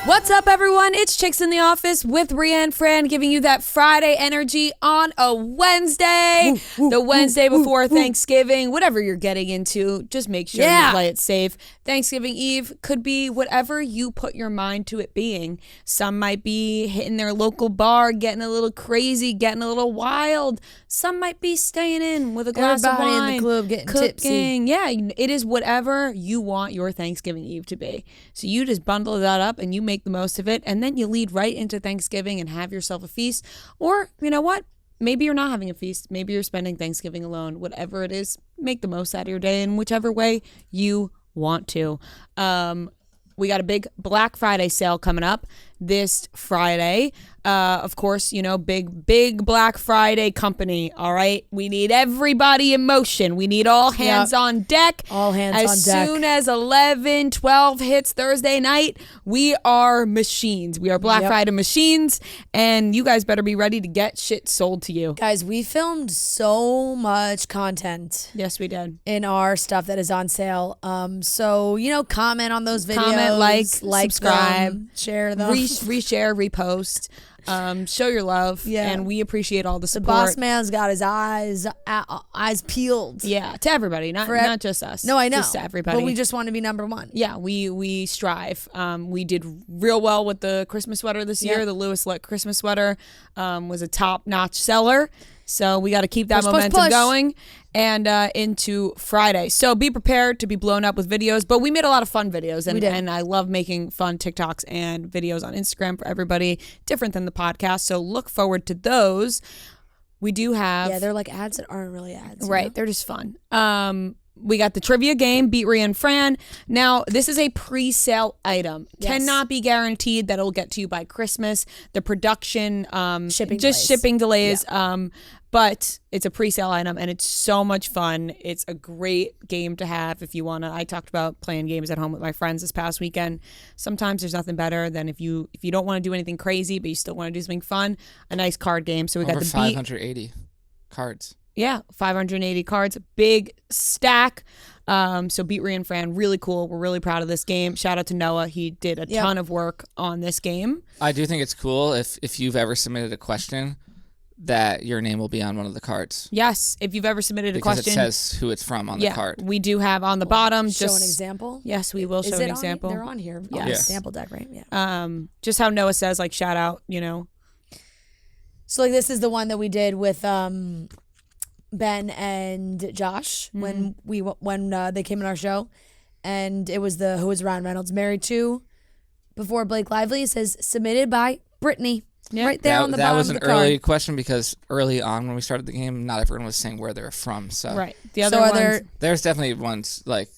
What's up, everyone? It's Chicks in the Office with Ria Fran, giving you that Friday energy on a Wednesday. The Wednesday before Thanksgiving. Whatever you're getting into, just make sure you play it safe. Thanksgiving Eve could be whatever you put your mind to it being. Some might be hitting their local bar, getting a little crazy, getting a little wild. Some might be staying in with a glass of wine. In the club getting cooking. tipsy. Yeah, it is whatever you want your Thanksgiving Eve to be. So you just bundle that up and you make the most of it, and then you lead right into Thanksgiving and have yourself a feast. Or, you know what? Maybe you're not having a feast. Maybe you're spending Thanksgiving alone. Whatever it is, make the most out of your day in whichever way you want to. We got a big Black Friday sale coming up this Friday. Of course, you know, big Black Friday company. All right. We need everybody in motion. We need all hands on deck. All hands on deck. As soon as 11-12 hits Thursday night, we are machines. We are Black Friday machines. And you guys better be ready to get shit sold to you. Guys, we filmed so much content. Yes, we did. In our stuff that is on sale. So, you know, comment on those videos. Comment, like subscribe. Them, share them. Reshare, repost. Show your love, and we appreciate all the support. The boss man's got his eyes peeled. Yeah, to everybody, not just us. No, I know, just to everybody. But we just want to be number one. Yeah, we strive. We did real well with the Christmas sweater this year. The Lewis Lick Christmas sweater was a top-notch seller. So we got to keep that momentum going and into Friday. So be prepared to be blown up with videos. But we made a lot of fun videos. And I love making fun TikToks and videos on Instagram for everybody, different than the podcast. So look forward to those. We do have... Yeah, they're like ads that aren't really ads. Right. You know? They're just fun. We got the trivia game, Beat Ria Fran. Now, this is a pre-sale item. Yes. Cannot be guaranteed that it'll get to you by Christmas. The production, shipping delays. Yeah. But it's a pre-sale item, and it's so much fun. It's a great game to have if you want to. I talked about playing games at home with my friends this past weekend. Sometimes there's nothing better than if you don't want to do anything crazy, but you still want to do something fun, a nice card game. So we got the 580 cards. Yeah, 580 cards, big stack. So Beat Ria Fran, really cool. We're really proud of this game. Shout out to Noah. He did a ton of work on this game. I do think it's cool if you've ever submitted a question that your name will be on one of the cards. Yes, if you've ever submitted a question. Because it says who it's from on the card. We do have on the bottom. Show an example? Yes, we will show an example. They're on here. Yes. On the sample deck, right? Yeah. Just how Noah says, like, shout out, you know. So, like, this is the one that we did with Ben and Josh when they came on our show, and it was the Who is Ryan Reynolds married to before Blake Lively. It says submitted by Brittany. Yep. Right there on the bottom of the card. That was an early question because early on when we started the game, not everyone was saying where they're from. So right, the other ones, there's definitely ones like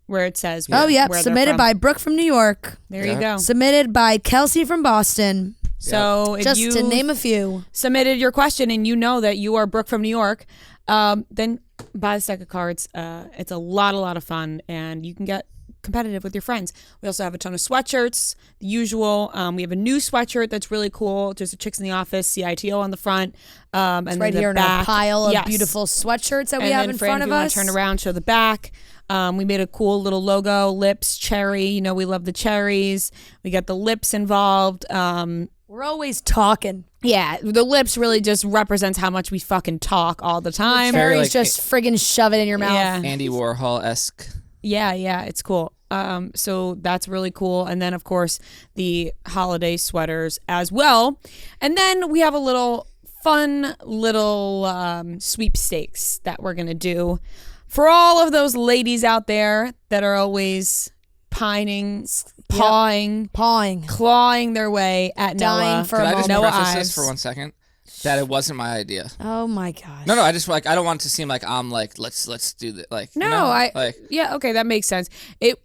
where it says. Oh yeah, submitted by Brooke from New York. There you go. Submitted by Kelce from Boston. So just if you to name a few, submitted your question and you know that you are Brooke from New York, then buy the stack of cards. It's a lot of fun, and you can get competitive with your friends. We also have a ton of sweatshirts, the usual. We have a new sweatshirt that's really cool, just a Chicks in the Office, CITO on the front. And it's right here in our pile of beautiful sweatshirts that we have in front of us. Turn around, show the back. We made a cool little logo, lips, cherry. You know, we love the cherries. We got the lips involved. We're always talking. Yeah, the lips really just represents how much we fucking talk all the time. The cherries just friggin' shove it in your mouth. Yeah. Andy Warhol-esque. Yeah, it's cool. So that's really cool. And then, of course, the holiday sweaters as well. And then we have a little fun sweepstakes that we're going to do for all of those ladies out there that are always pining, clawing their way at dying Noah. for Could a I just moment. preface this for 1 second? That it wasn't my idea. Oh my gosh. No, I just I don't want it to seem like I'm like let's do that. Like okay, that makes sense.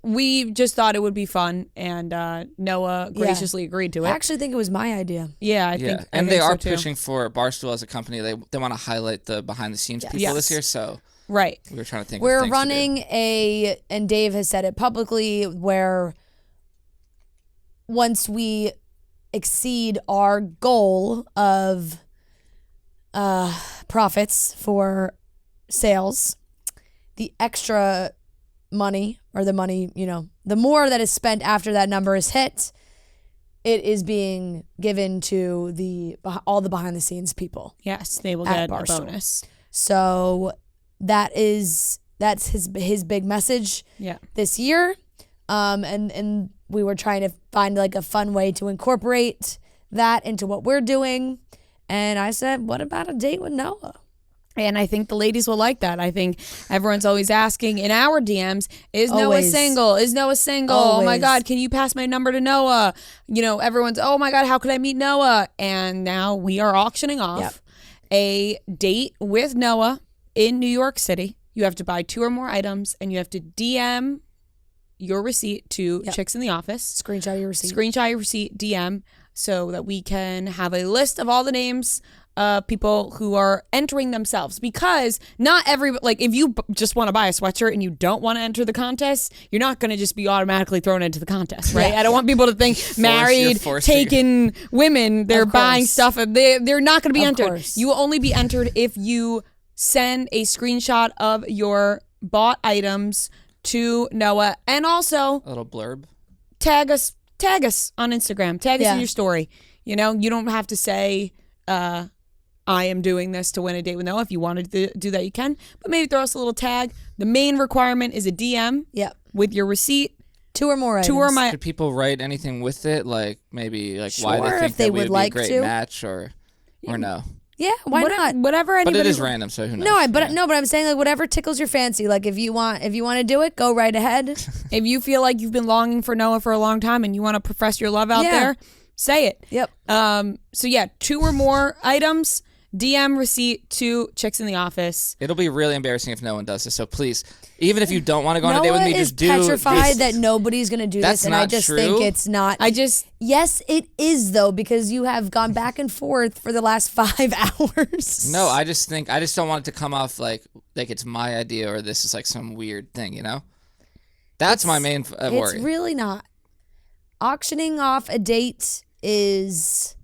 We just thought it would be fun, and Noah graciously agreed to it. I actually think it was my idea. Yeah, I think. And they are so pushing for Barstool as a company. They want to highlight the behind the scenes people this year. So right, we were trying to think. We're running and Dave has said it publicly, where once we exceed our goal of profits for sales, the extra money, or the money, the more that is spent after that number is hit, it is being given to all the behind the scenes people. Yes, they will At get a Barstool. bonus. So that's his big message Yeah. this year. And we were trying to find like a fun way to incorporate that into what we're doing. And I said, what about a date with Noah? And I think the ladies will like that. I think everyone's always asking in our DMs, is Noah Always. single? Is Noah single? Oh my Always. God, can you pass my number to Noah? You know, everyone's, oh my God, how could I meet Noah? And now we are auctioning off a date with Noah in New York City. You have to buy 2 or more items and you have to DM your receipt to Chicks in the Office. Screenshot your receipt. Screenshot your receipt, DM, so that we can have a list of all the names people who are entering themselves, because not every, like, if you just want to buy a sweatshirt and you don't want to enter the contest, you're not going to just be automatically thrown into the contest, right? I don't want people to think married, taken women, they're buying stuff and they're not going to be entered. Course. You will only be entered if you send a screenshot of your bought items to Noah, and also A little blurb. tag us on Instagram, tag us in your story. You know, you don't have to say I am doing this to win a date with Noah. If you want to do that, you can, but maybe throw us a little tag. The main requirement is a DM with your receipt. 2 or more items. 2 or my Could people write anything with it, like maybe like why Sure, they think if they that we would would like be a great to. match, or no? Yeah, why not? whatever But anybody. it is random, so who knows? No, but I'm saying like whatever tickles your fancy. Like if you want to do it, go right ahead. If you feel like you've been longing for Noah for a long time and you want to profess your love out there, say it. Yep. So yeah, 2 or more items. DM receipt to Chicks in the Office. It'll be really embarrassing if no one does this. So please, even if you don't want to go on a date with me, Noah is just do petrified this. that nobody's going to do That's this, and I not just true. think it's not. Yes, it is though, because you have gone back and forth for the last 5 hours. No, I just don't want it to come off like it's my idea or this is like some weird thing, you know? That's my main worry. It's really not. Auctioning off a date is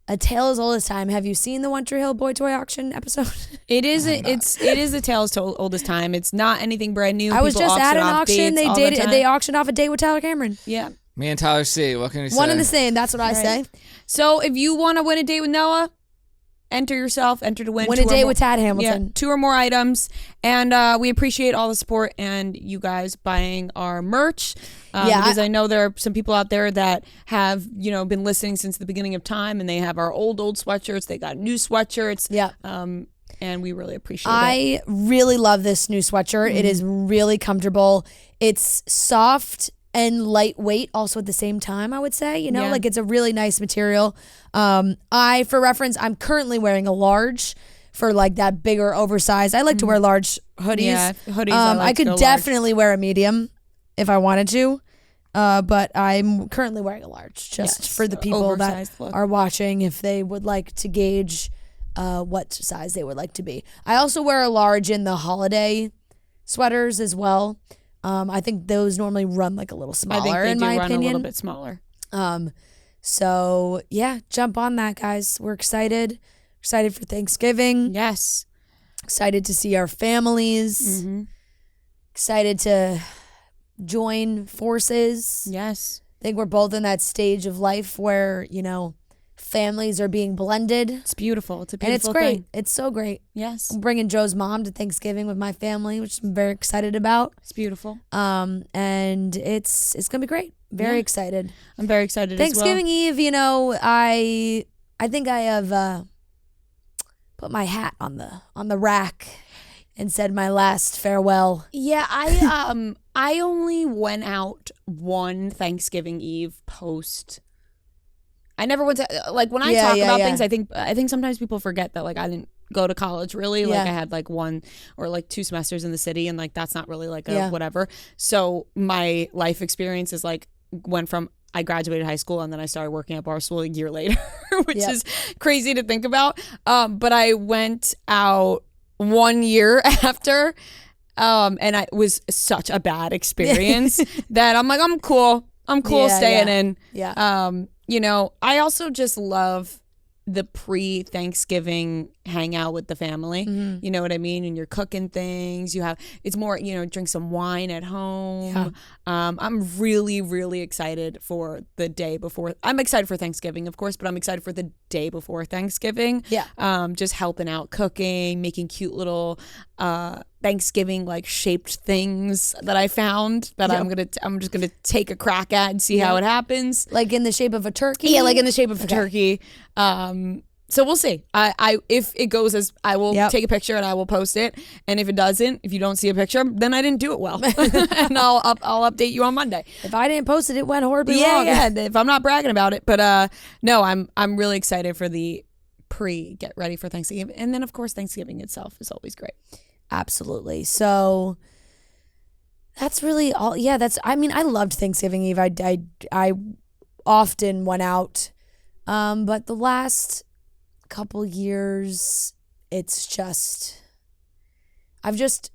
a tale as old as time. Have you seen the One Tree Hill Boy Toy Auction episode? It is a tale as old as time. It's not anything brand new. I was People just at an auction. dates all the time. They auctioned off a date with Tyler Cameron. Yeah. Me and Tyler C. What can we say? One and the same. That's what I say. So if you want to win a date with Noah, enter to win. Win a date with Tad Hamilton. Yeah, 2 or more items. And we appreciate all the support and you guys buying our merch. Because I know there are some people out there that have, been listening since the beginning of time, and they have our old sweatshirts. They got new sweatshirts. Yeah. And we really appreciate it. I really love this new sweatshirt. It is really comfortable. It's soft and lightweight also at the same time, I would say. Like it's a really nice material. For reference, I'm currently wearing a large for like that bigger oversized. I like to wear large hoodies. Yeah, hoodies. I could definitely wear a medium if I wanted to. But I'm currently wearing a large just for the people that oversized look. are watching, if they would like to gauge what size they would like to be. I also wear a large in the holiday sweaters as well. I think those normally run like a little smaller, I think they in do my run opinion. a little bit smaller. So yeah, jump on that, guys. We're excited. Excited for Thanksgiving. Yes. Excited to see our families. Excited to join forces. Yes. I think we're both in that stage of life where, families are being blended. It's beautiful. It's a And it's beautiful great. thing. It's so great. Yes. I'm bringing Joe's mom to Thanksgiving with my family, which I'm very excited about. It's beautiful. And it's going to be great. Very excited. I'm very excited Thanksgiving Eve, I think I have put my hat on the rack and said my last farewell. Yeah, I only went out one Thanksgiving Eve post. I never went to, like, when I talk about things, I think sometimes people forget that, like, I didn't go to college really. Like I had like 1 or like 2 semesters in the city, and like that's not really like a whatever. So my life experience is like went from I graduated high school and then I started working at Barstool a year later, which is crazy to think about. But I went out 1 year after, and it was such a bad experience that I'm like, I'm cool staying in. Yeah. I also just love the pre-Thanksgiving hangout with the family. You know what I mean? And you're cooking things. It's more, drink some wine at home. Yeah. I'm really, really excited for the day before. I'm excited for Thanksgiving, of course, but I'm excited for the day before Thanksgiving. Yeah. Just helping out cooking, making cute little Thanksgiving like shaped things that I found that I'm just gonna take a crack at and see how it happens. Like in the shape of a turkey? Yeah, like in the shape of a turkey. So we'll see. I if it goes as I will take a picture and I will post it. And if it doesn't, if you don't see a picture, then I didn't do it well. And I'll update you on Monday. If I didn't post it, it went horribly wrong. Yeah. If I'm not bragging about it, but no, I'm really excited for the get ready for Thanksgiving, and then of course Thanksgiving itself is always great. Absolutely. So that's really all. Yeah, I loved Thanksgiving Eve. I often went out. But the last couple years, I've just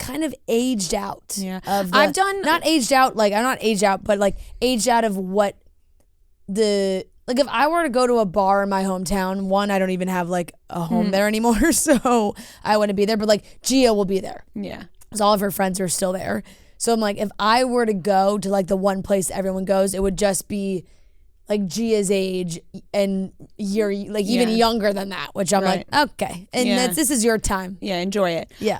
kind of aged out. Yeah. I'm not aged out, but like aged out of what if I were to go to a bar in my hometown, one, I don't even have like a home there anymore, so I wouldn't be there. But like Gia will be there. Yeah. Because all of her friends are still there. So I'm like, if I were to go to like the one place everyone goes, it would just be like Gia's age, and you're like even younger than that, which I'm like, okay. And this is your time. Yeah, enjoy it. Yeah.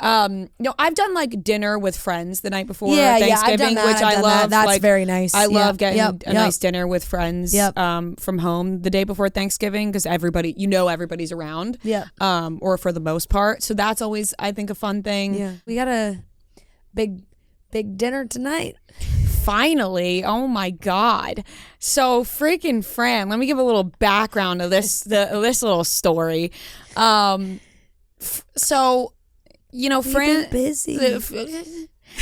I've done like dinner with friends the night before Thanksgiving, I've done that, which I love. That's like, very nice. I love getting a nice dinner with friends Yep. From home the day before Thanksgiving, because everybody's around. Yeah. Or for the most part. So that's always, I think, a fun thing. Yeah. We got a big dinner tonight. Finally, oh my God. So freaking Fran, let me give a little background of this little story. Fran, been busy.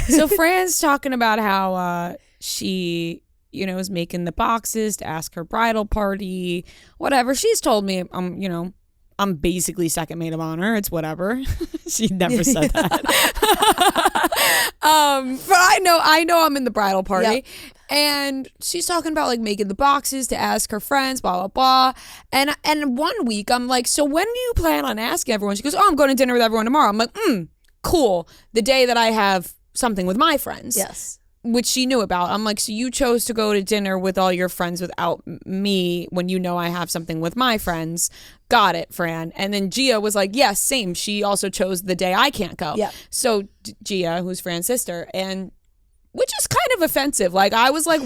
So Fran's talking about how she, is making the boxes to ask her bridal party, whatever. She's told me I'm basically second maid of honor. It's whatever. She never said that. But I know I'm in the bridal party. Yep. And she's talking about like making the boxes to ask her friends, blah, blah, blah. And one week I'm like, so when do you plan on asking everyone? She goes, I'm going to dinner with everyone tomorrow. I'm like, cool. The day that I have something with my friends. Yes. Which she knew about. I'm like, so you chose to go to dinner with all your friends without me when you know I have something with my friends. Got it, Fran. And then Gia was like, yes, same. She also chose the day I can't go. Yeah. So Gia, who's Fran's sister, and which is kind of offensive. Like I was like,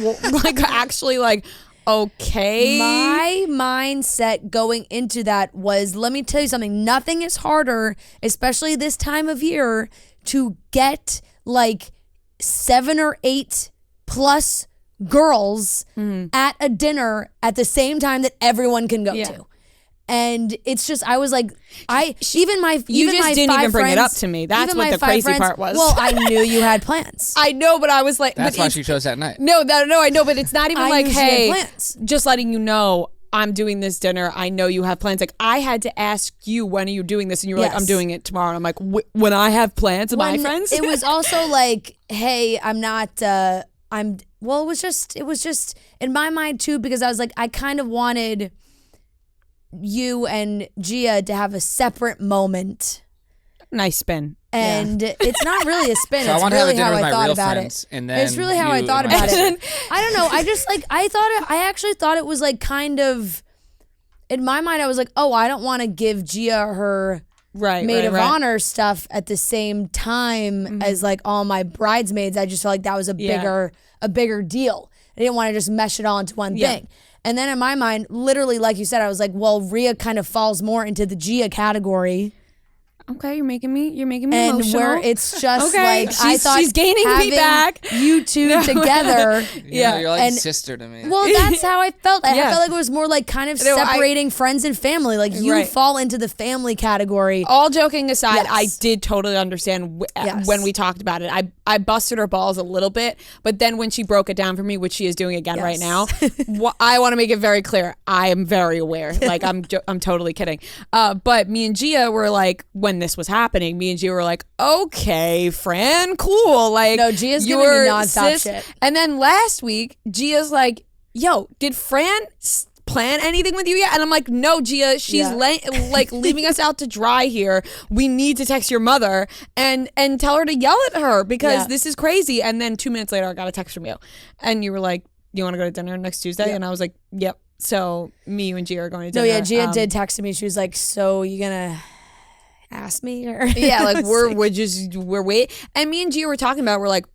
actually like, okay. My mindset going into that was, let me tell you something. Nothing is harder, especially this time of year, to get like 7 or 8 plus girls at a dinner at the same time that everyone can go to. And it's just, I was like, you just didn't even bring it up to me. That's what the crazy part was. Well, I knew you had plans. I know, but I was like, that's why she chose that night. No, I know, but it's not even like, knew she had hey, plans. just letting you know I'm doing this dinner. I know you have plans. Like I had to ask you, when are you doing this? And you were like, I'm doing it tomorrow. And I'm like, when I have plans with my friends? It was also like, hey, I'm not, well, it was just in my mind too, because I was like, I kind of wanted you and Gia to have a separate moment. Nice spin. And it's not really a spin. So it's I want to have a really dinner how with I my thought real about friends, it. and then It's really how I you thought and my about it. sister. I don't know. I just like, I actually thought it was like kind of, in my mind, I was like, oh, I don't want to give Gia her maid of honor stuff at the same time as like all my bridesmaids. I just felt like that was a bigger deal. I didn't want to just mesh it all into one thing. And then in my mind, literally, like you said, I was like, well, Ria kind of falls more into the Gia category. Okay, you're making me And emotional. where it's just okay. like, I thought she's gaining me back. You two together. You're like and- sister to me. Well, that's how I felt. I felt like it was more like kind of separating friends and family. Like you fall into the family category. All joking aside, I did totally understand when we talked about it. I busted her balls a little bit, but then when she broke it down for me, which she is doing again right now, I want to make it very clear. I am very aware. Like I'm totally kidding. But me and Gia were like, when this was happening, me and Gia were like, okay, Fran, cool. Like, no, Gia's giving me nonstop shit. And then last week, Gia's like, yo, did Fran plan anything with you yet? And I'm like, no, Gia, she's like leaving us out to dry here. We need to text your mother and tell her to yell at her because this is crazy. And then 2 minutes later, I got a text from you. And you were like, you want to go to dinner next Tuesday? Yep. And I was like, yep. So me, you, and Gia are going to dinner. No, yeah, Gia did text me. She was like, so you gonna ask me? Or yeah, like we're waiting. And me and Gia were talking about, we're like,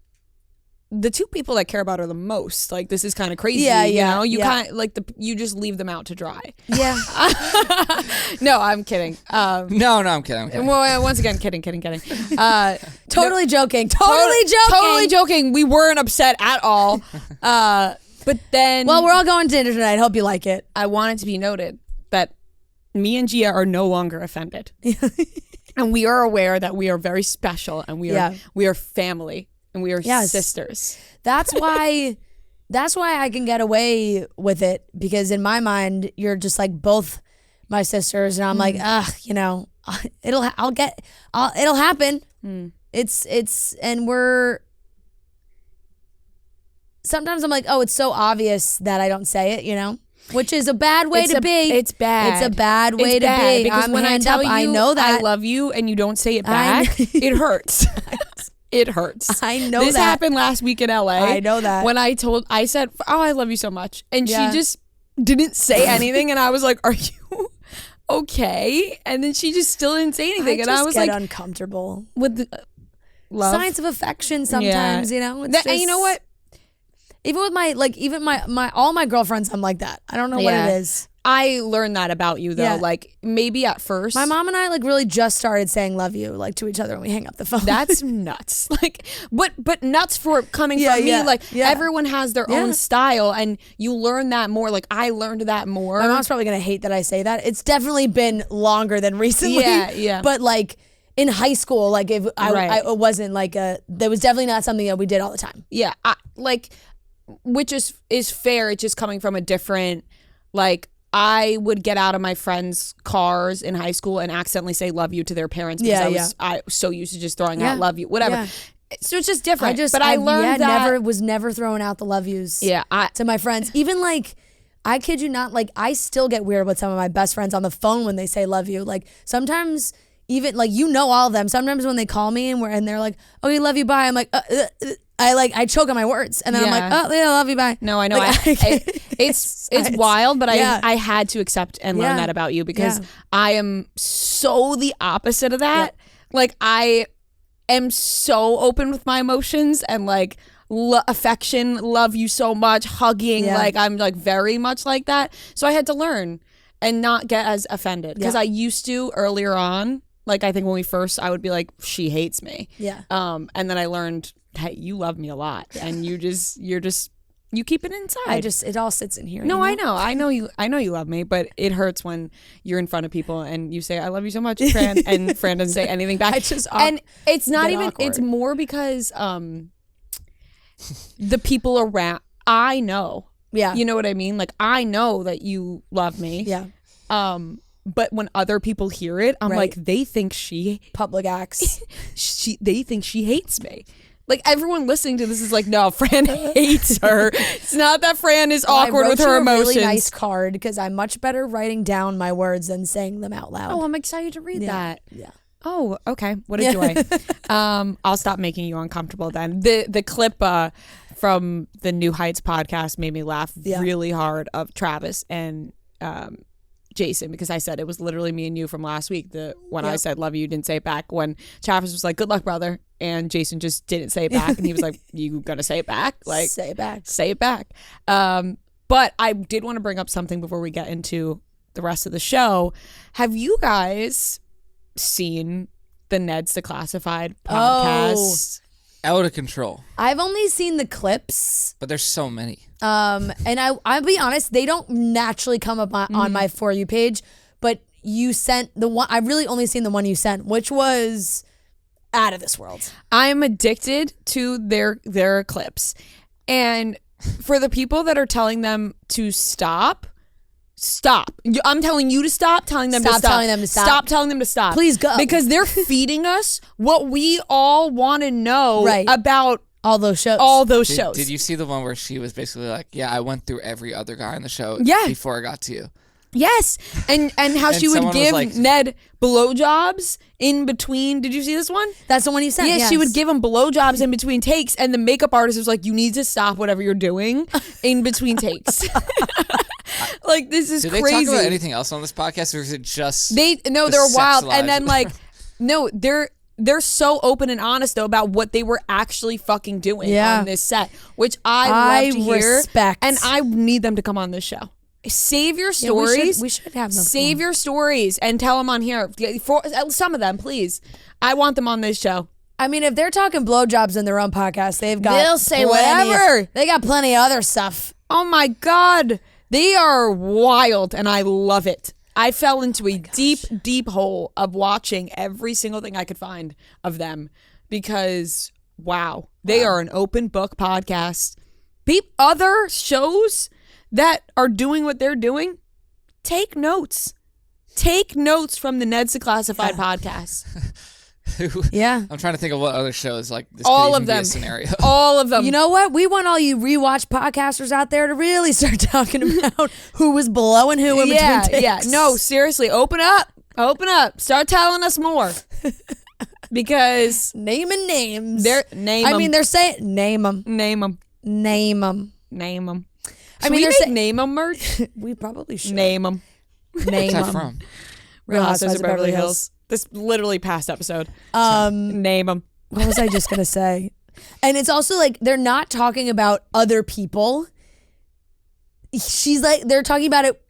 the two people that care about her the most, like this is kind of crazy. Yeah, you yeah, know, you yeah. kind of like you just leave them out to dry. Yeah. No, I'm kidding. No, I'm kidding. Well, once again, kidding. Totally joking. Totally joking. We weren't upset at all. But then, Well, we're all going to dinner tonight. Hope you like it. I want it to be noted that me and Gia are no longer offended, and we are aware that we are very special, and we are family. And we are sisters. That's why I can get away with it, because in my mind you're just like both my sisters, and I'm like, you know, it'll happen. It's and we're sometimes I'm like, oh, it's so obvious that I don't say it, you know, which is a bad way to be. It's bad. It's a bad way to be, because when I tell you I know that I love you and you don't say it back, it hurts. It hurts. I know this that. happened last week in LA. I know that. When I said, oh, I love you so much. And she just didn't say anything. And I was like, are you okay? And then she just still didn't say anything. And I was like, uncomfortable with the love. Signs of affection sometimes, you know? It's and you know what? Even with my all my girlfriends, I'm like that. I don't know what it is. I learned that about you though. Yeah. Like maybe at first. My mom and I like really just started saying love you like to each other when we hang up the phone. That's nuts. Like but nuts for coming from me. Like everyone has their own style, and you learn that more. Like I learned that more. My mom's probably gonna hate that I say that. It's definitely been longer than recently. Yeah. But like in high school, like if I it wasn't like there was definitely not something that we did all the time. Yeah. Which is fair. It's just coming from a different, like, I would get out of my friends' cars in high school and accidentally say love you to their parents because I was so used to just throwing out love you, whatever. Yeah. So it's just different. I learned that was never throwing out the love yous to my friends. Even like, I kid you not, like I still get weird with some of my best friends on the phone when they say love you. Like sometimes even like, you know, all of them, sometimes when they call me and they're like, oh, you love you, bye. I'm like, I choke on my words, and then I'm like, oh, yeah, I love you, bye. No, I know. Like, it's wild, but I had to accept and learn that about you, because I am so the opposite of that. Like I am so open with my emotions and like affection, love you so much, hugging. Like I'm like very much like that. So I had to learn and not get as offended, because I used to earlier on. Like I think when we first, I would be like, she hates me. Yeah. And then I learned, hey, you love me a lot, and you keep it inside. It all sits in here. No, you know? I know you love me, but it hurts when you're in front of people and you say, I love you so much, Fran, and Fran doesn't say anything back. And it's not even, awkward. It's more because the people around, I know. Yeah. You know what I mean? Like I know that you love me. Yeah. But when other people hear it, I'm like, they think public acts. They think she hates me. Like everyone listening to this is like, no, Fran hates her. It's not that Fran is awkward with her emotions. I wrote you a really nice card because I'm much better writing down my words than saying them out loud. Oh, I'm excited to read that. Yeah. Oh, okay. What a joy. I'll stop making you uncomfortable then. The clip from the New Heights podcast made me laugh really hard of Travis and Jason, because I said it was literally me and you from last week. When I said love you, didn't say it back. When Travis was like, good luck, brother, and Jason just didn't say it back, and he was like, you gonna say it back? Like, say it back. Say it back. But I did want to bring up something before we get into the rest of the show. Have you guys seen the Ned's Declassified podcast? Out of control. I've only seen the clips, but there's so many. And I'll be honest, they don't naturally come up on my For You page, but you sent the one. I've really only seen the one you sent, which was out of this world. I'm addicted to their clips, and for the people that are telling them to stop. I'm telling you to stop telling them to stop. Telling them to stop. Stop telling them to stop. Please go. Because they're feeding us what we all want to know about All those shows. All those shows. Did you see the one where she was basically like, yeah, I went through every other guy on the show before I got to you? Yes, and how she would give Ned blowjobs in between. Did you see this one? That's the one you sent. Yeah, she would give him blowjobs in between takes, and the makeup artist was like, "You need to stop whatever you're doing in between takes." Like, this is crazy. Do they talk about anything else on this podcast, or is it just they're wild, and then like, no, they're so open and honest though about what they were actually fucking doing on this set, which I love to hear. Respect, and I need them to come on this show. Save your stories. We should have them. Save your stories and tell them on here. For some of them, please. I want them on this show. I mean, if they're talking blowjobs in their own podcast, they'll say whatever. They got plenty of other stuff. Oh my God. They are wild and I love it. I fell into a deep hole of watching every single thing I could find of them because, wow, they are an open book podcast. Other shows that are doing what they're doing, take notes. Take notes from the Ned's Declassified podcast. Yeah. I'm trying to think of what other shows like this. All could of even be them. a scenario. All of them. You know what? We want all you rewatch podcasters out there to really start talking about who was blowing who in between takes. Yeah. No, seriously, open up. Open up. Start telling us more. Because naming names. They're saying name them. Name them. Name them. Name them. I mean, they're name them merch. We probably should Name them. Name What's that them. from? Real Housewives of Beverly Hills. This literally past episode. Name them. What was I just gonna say? And it's also like they're not talking about other people. She's like they're talking about it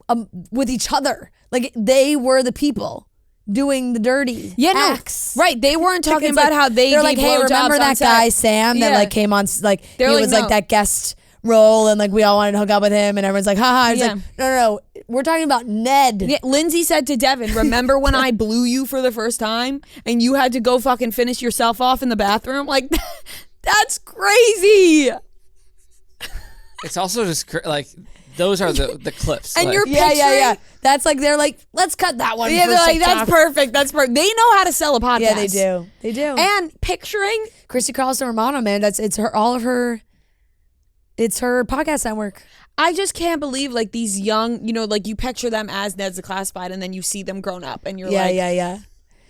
with each other. Like they were the people doing the dirty acts. No, right. They weren't talking about how they're gave like, hey, remember blowjobs that on set? guy Sam that like came on like They're he like, was like no. that guest role and like we all wanted to hook up with him and everyone's like haha. It's Yeah. like no, we're talking about Ned. Yeah, Lindsay said to Devin, remember when I blew you for the first time and you had to go fucking finish yourself off in the bathroom? Like, that's crazy. It's also just like those are the clips. And like, you're Yeah. That's like they're like, let's cut that one. Yeah, for they're like, TikTok. that's perfect. That's perfect. They know how to sell a podcast. Yeah, they do. They do. And picturing, Christy Carlson Romano, man, it's her podcast network. I just can't believe like these young, like you picture them as Ned's Declassified and then you see them grown up and you're like, Yeah.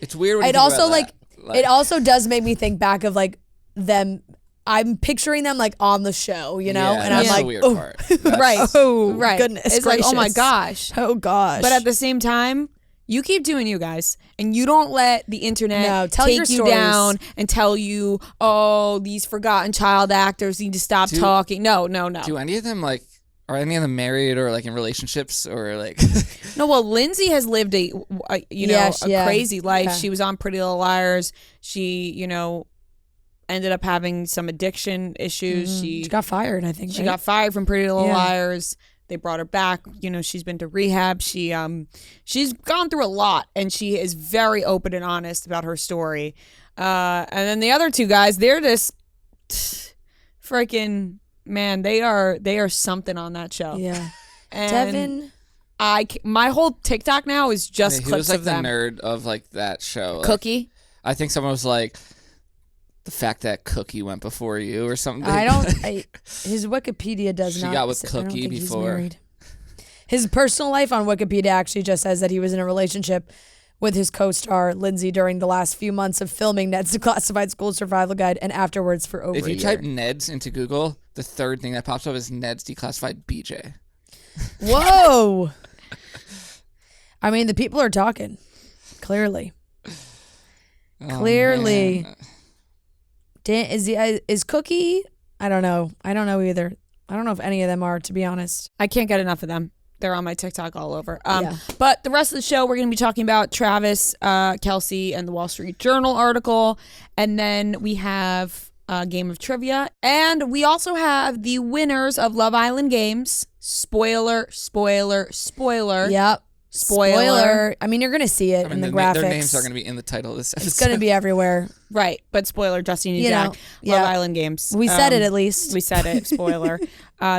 It's weird. When It you think also about that. it also does make me think back of like them. I'm picturing them like on the show, and I'm that's like, the weird oh, part. That's- right. oh, Right. goodness It's like, oh my gracious. gosh. Oh gosh. But at the same time, you keep doing you guys, and you don't let the internet tell take your you stories. down and tell you, oh, these forgotten child actors need to stop talking. No. Do any of them are any of them married or like in relationships or like? No, well, Lindsay has lived a crazy life. Yeah. She was on Pretty Little Liars. She, ended up having some addiction issues. she got fired, I think. She got fired from Pretty Little Yeah. Liars. They brought her back. She's been to rehab. She's gone through a lot, and she is very open and honest about her story. And then the other two guys, they're just freaking man. They are something on that show. Yeah. And Devin. my whole TikTok now is just Who clips was like of the them. nerd of like that show? Like, Cookie. I think someone was like, the fact that Cookie went before you or something. His Wikipedia does She not. got with I don't Cookie think he's before. married. His personal life on Wikipedia actually just says that he was in a relationship with his co-star Lindsay during the last few months of filming Ned's Declassified School Survival Guide and afterwards for over If a you year. type Ned's into Google, the third thing that pops up is Ned's Declassified BJ. Whoa. I mean, the people are talking. Clearly. Clearly. Man. Is Cookie? I don't know. I don't know either. I don't know if any of them are, to be honest. I can't get enough of them. They're on my TikTok all over. Yeah. But the rest of the show, we're going to be talking about Travis, Kelce, and the Wall Street Journal article. And then we have a game of trivia. And we also have the winners of Love Island games. Spoiler. Yep. Spoiler. I mean, you're going to see it in the graphics. Their names are going to be in the title of this episode. It's going to be everywhere. Right. But spoiler, Justine and You know, Jack, yeah. Love Island games. We said it at least. We said it. Spoiler.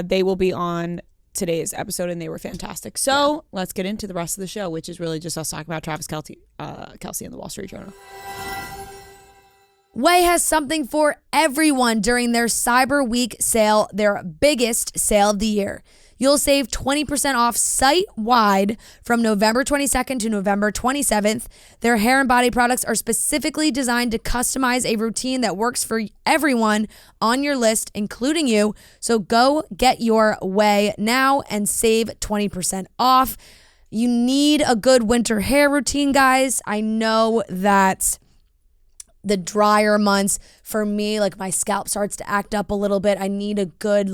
They will be on today's episode, and they were fantastic. So let's get into the rest of the show, which is really just us talking about Travis Kelce and the Wall Street Journal. Ouai has something for everyone during their Cyber Week sale, their biggest sale of the year. You'll save 20% off site-wide from November 22nd to November 27th. Their hair and body products are specifically designed to customize a routine that works for everyone on your list, including you. So go get your Ouai now and save 20% off. You need a good winter hair routine, guys. I know that the drier months for me, like my scalp starts to act up a little bit. I need a good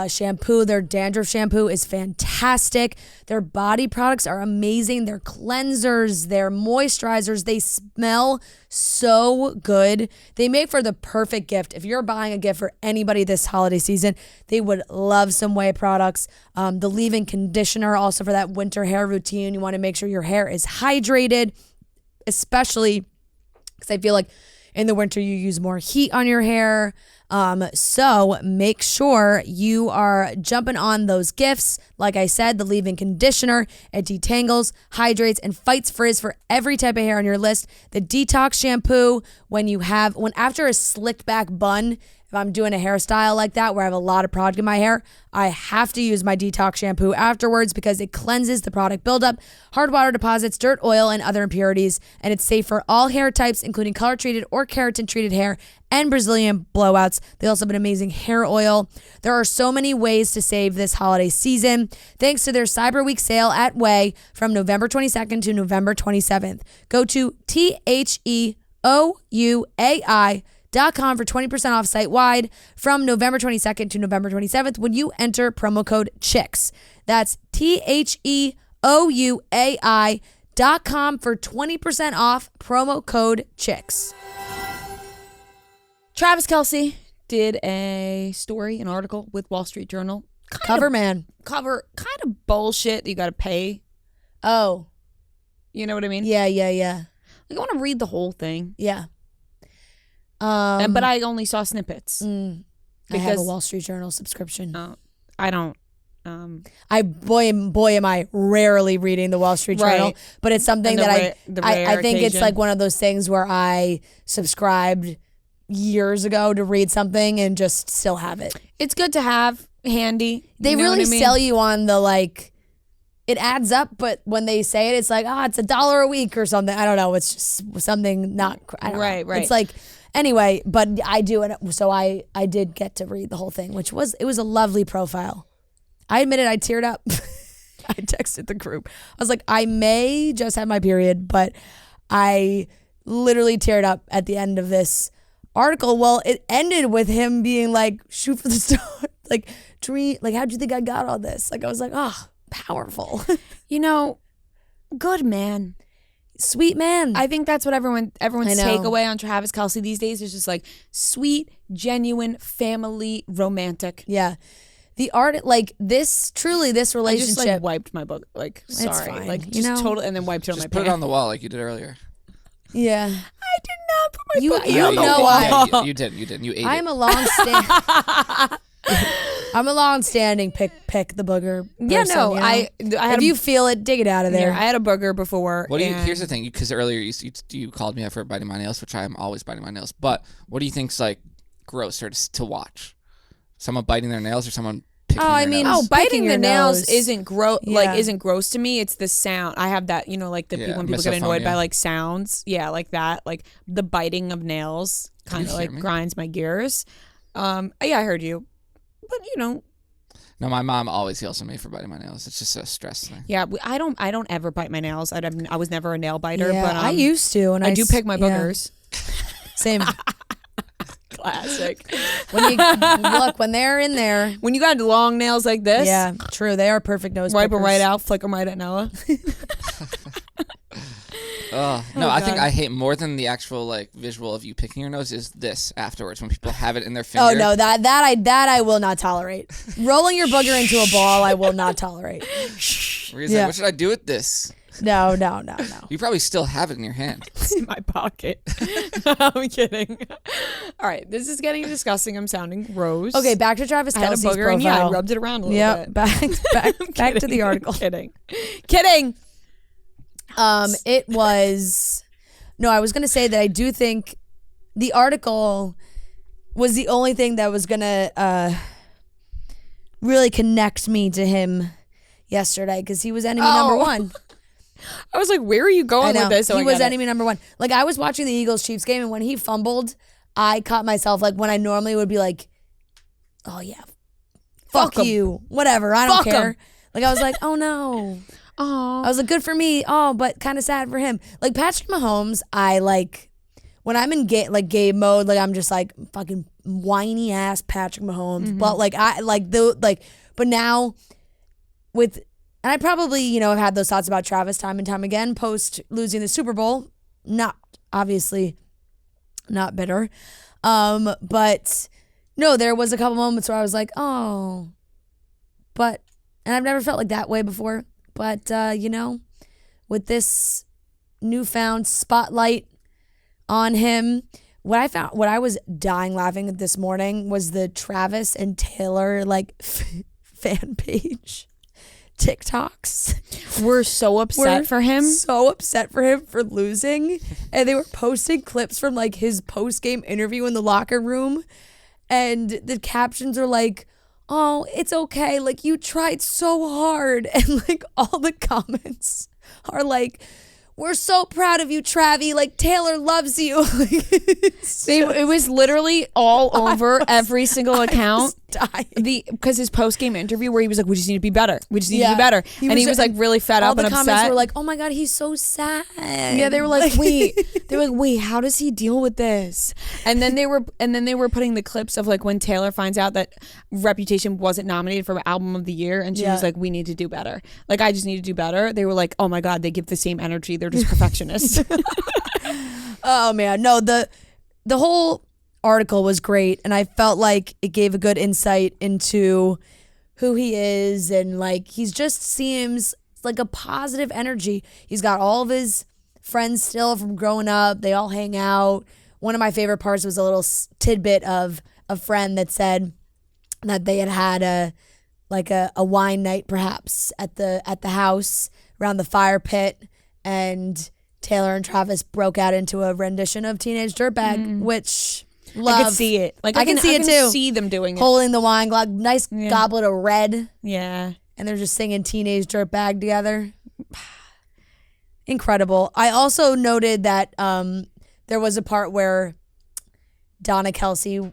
shampoo. Their dandruff shampoo is fantastic. Their body products are amazing. Their cleansers, their moisturizers, they smell so good. They make for the perfect gift. If you're buying a gift for anybody this holiday season, they would love some Ouai products. The leave-in conditioner, also for that winter hair routine. You want to make sure your hair is hydrated, especially because I feel like in the winter you use more heat on your hair. So make sure you are jumping on those gifts. Like I said, the leave-in conditioner, it detangles, hydrates, and fights frizz for every type of hair on your list. The detox shampoo, when after a slicked back bun, if I'm doing a hairstyle like that where I have a lot of product in my hair, I have to use my detox shampoo afterwards because it cleanses the product buildup, hard water deposits, dirt, oil, and other impurities. And it's safe for all hair types, including color-treated or keratin-treated hair and Brazilian blowouts. They also have an amazing hair oil. There are so many ways to save this holiday season thanks to their Cyber Week sale at Ouai from November 22nd to November 27th. Go to THEOUAI.com for 20% off site-wide from November 22nd to November 27th when you enter promo code CHICKS. That's THEOUAI.com for 20% off promo code CHICKS. Travis Kelce did an article with Wall Street Journal. Cover Kind of bullshit that you got to pay. Oh. You know what I mean? Yeah. Like, I want to read the whole thing. Yeah. But I only saw snippets. I have a Wall Street Journal subscription. I don't. Boy am I rarely reading the Wall Street Journal, Right. But it's something And that I think it's occasion. like one of those things where I subscribed years ago to read something and just still have it. It's good to have handy. They You know really what I mean? sell you on the it adds up, but when they say it, it's like, it's $1 a week or something. I don't know. It's just something not I don't know. Right. It's like, anyway, but I do, and so I did get to read the whole thing, it was a lovely profile. I admit it, I teared up. I texted the group. I was like, I may just have my period, but I literally teared up at the end of this article. Well, it ended with him being like, shoot for the stars, like, dream, like, how'd you think I got all this? Like, I was like, powerful. Good man. Sweet man. I think that's what everyone's I know. takeaway on Travis Kelce these days is just like sweet, genuine, family, romantic. Yeah. The art, like this relationship. I just like wiped my book. Like, sorry. fine, Like, you just know? total, and then wiped it on my Just put it pants. on the wall like you did earlier. Yeah. I did not put my You- book you on the know wall. I- Yeah, you didn't. You didn't. You ate I'm it. a long-standing pick the booger person, Yeah, no, you know? I had if you feel it, dig it out of there. I had a booger before. What do you? and Here's the thing, because earlier you called me out for biting my nails, which I am always biting my nails. But what do you think's like gross or to watch? Someone biting their nails or someone picking I their mean, nails? biting picking the your nails nose. isn't gross. Yeah. Like, isn't gross to me. It's the sound. I have that. Like the Yeah, when people get annoyed by misophonia. like sounds. Yeah, like that. Like the biting of nails kind of you like hear me? grinds my gears. Yeah, I heard you, but No, my mom always yells at me for biting my nails. It's just a stress thing. yeah. I don't ever bite my nails. I was never a nail biter, Yeah, but I used to, and I do pick my yeah. boogers. Same. Classic. When they're in there. When you got long nails like this, Yeah, true. They are perfect nose wipe them pickers. right out, flick them right at Noah. No, I think God. I hate more than the actual like visual of you picking your nose is this afterwards when people have it in their finger. Oh no, that I will not tolerate. Rolling your booger into a ball, I will not tolerate. Ria's Yeah. like, what should I do with this? No. You probably still have it in your hand. It's in my pocket. I'm kidding. All right, this is getting disgusting. I'm sounding gross. Okay, back to Travis I had a Kelce's booger profile. and yeah, I rubbed it around a little Yep, bit. back to the article. Kidding. It was no. I was gonna say that I do think the article was the only thing that was gonna really connect me to him yesterday because he was enemy number one. I was like, where are you going with this? So he was enemy number one. Like, I was watching the Eagles-Chiefs game, and when he fumbled, I caught myself, like, when I normally would be like, oh, yeah, fuck you. Whatever, I don't care. Like, I was like, oh, no. Oh, I was like, good for me. Oh, but kind of sad for him. Like, Patrick Mahomes, I, like, when I'm in game mode, like, I'm just, like, fucking whiny-ass Patrick Mahomes. But, like, but now with... And I probably, have had those thoughts about Travis time and time again post losing the Super Bowl. Obviously not bitter. But no, there was a couple moments where I was like, oh, and I've never felt like that way before. But, with this newfound spotlight on him, what I was dying laughing at this morning was the Travis and Taylor, like, fan page. TikToks. We're so upset for him. So upset for him for losing. And they were posting clips from like his post-game interview in the locker room. And the captions are like, oh, it's okay. Like, you tried so hard. And like all the comments are like, we're so proud of you, Travi. Like, Taylor loves you. It was literally all over every single account. Because his post-game interview where he was like, we just need to be better. We just need to be better. He was like really fed up and upset. All the comments were like, oh my God, he's so sad. Yeah, they were like, wait, how does he deal with this? And then they were putting the clips of like when Taylor finds out that Reputation wasn't nominated for Album of the Year, and she was like, we need to do better. Like, I just need to do better. They were like, oh my God, they give the same energy. They're just perfectionists. Oh man, no, the whole article was great, and I felt like it gave a good insight into who he is, and like he's just seems like a positive energy. He's got all of his friends still from growing up. They all hang out. One of my favorite parts was a little tidbit of a friend that said that they had a wine night perhaps at the house around the fire pit, and Taylor and Travis broke out into a rendition of Teenage Dirtbag, which love. I could see it. Like, I can see it too. See them doing it. Holding the wine glass, nice goblet of red. Yeah. And they're just singing Teenage Dirtbag together. Incredible. I also noted that there was a part where Kelce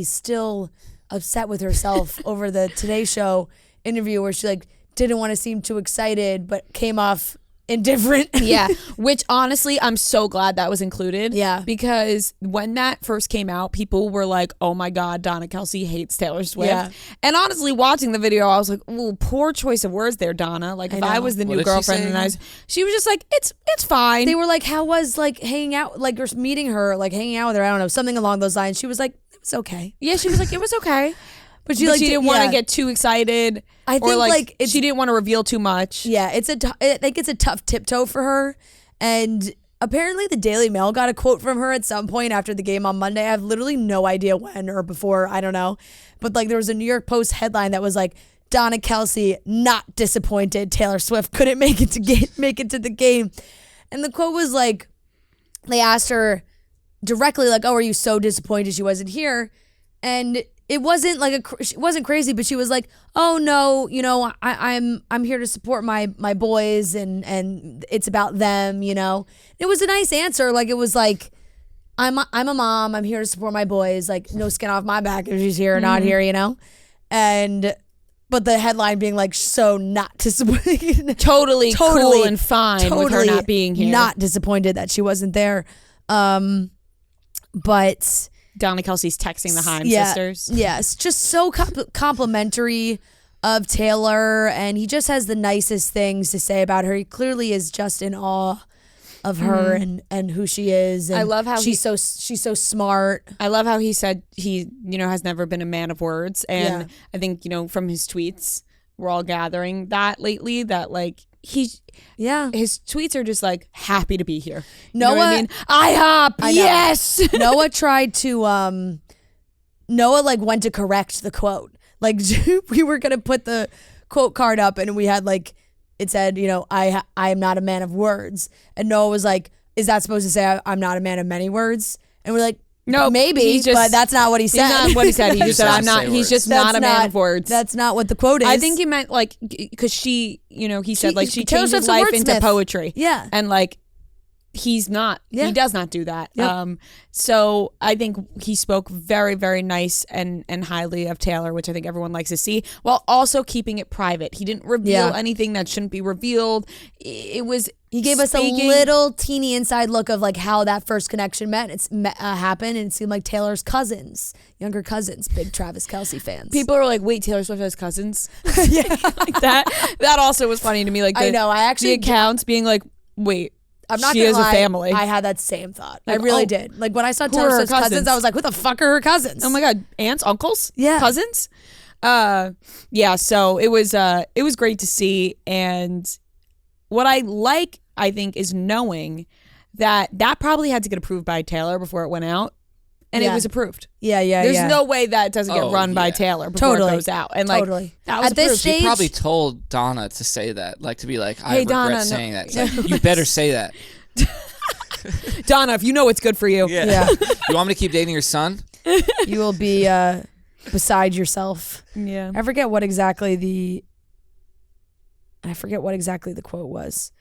still upset with herself over the Today Show interview where she like didn't want to seem too excited but came off indifferent. Yeah, which honestly I'm so glad that was included. Yeah, because when that first came out, people were like, oh my God, Donna Kelce hates Taylor Swift. Yeah. And honestly, watching the video, I was like, oh, poor choice of words there, Donna. Like, if I was the new girlfriend and she was just like, it's fine. They were like, how was like hanging out, like, or meeting her, like hanging out with her, I don't know, something along those lines. She was like, it was okay. Yeah, she was like, it was okay. But she didn't want to get too excited. I think she didn't want to reveal too much. Yeah, I think it's a tough tiptoe for her. And apparently the Daily Mail got a quote from her at some point after the game on Monday. I have literally no idea when or before. I don't know. But like there was a New York Post headline that was like, Donna Kelce not disappointed Taylor Swift couldn't make it to the game. And the quote was like, they asked her directly like, oh, are you so disappointed she wasn't here? And it wasn't like it wasn't crazy, but she was like, "Oh no, I'm here to support my boys, and it's about them." It was a nice answer. Like, it was like, I'm a mom. I'm here to support my boys. Like, no skin off my back if she's here or not here. But the headline being like, so not disappointed. totally cool and fine with her not being here. Not disappointed that she wasn't there. But Donna Kelce's texting the Haim sisters. Yes, just so complimentary of Taylor, and he just has the nicest things to say about her. He clearly is just in awe of her and who she is. And I love how she's so smart. I love how he said he has never been a man of words, and I think from his tweets we're all gathering that lately that like his tweets are just like happy to be here. Noah, you know what I mean? Yes. Noah tried to Noah like went to correct the quote. Like we were gonna put the quote card up and we had like it said, I am not a man of words, and Noah was like, is that supposed to say I'm not a man of many words? And we're like, No, maybe, he's just- but that's not what he said. He's not what he said. He just said, Just I'm not not, say he's words. just That's not a man of words. That's not what the quote is. I think he meant like, because she, he said like she Taylor changed his Swift's a life into wordsmith. poetry. Yeah. And like, he's not, Yeah. he does not do that. Yep. So I think he spoke very, very nice and highly of Taylor, which I think everyone likes to see, while also keeping it private. He didn't reveal anything that shouldn't be revealed. It was, he gave us a little teeny inside look of like how that first connection happened, and it seemed like Taylor's younger cousins, big Travis Kelce fans. People are like, wait, Taylor Swift has cousins? Yeah. Like that also was funny to me. Like, I know. I actually the accounts being like, wait, I'm not she gonna has lie, a family. I had that same thought. Like, I really oh, did. Like when I saw who Taylor are her Swift's cousins, cousins? I was like, "What the fuck are her cousins?" Oh my god, aunts, uncles, Yeah. cousins. Yeah. So it was great to see, and what I think, is knowing that probably had to get approved by Taylor before it went out, and it Yeah. was approved. Yeah. There's no way that doesn't get Oh, run by yeah. Taylor before Totally. it goes out, and like Totally. that was At this approved. stage- He probably told Donna to say that, like to be like, I Hey, regret Donna, no. saying that. It's like, you better say that. Donna, if you know it's good for you. Yeah. You want me to keep dating your son? You will be beside yourself. Yeah. I forget what exactly the quote was.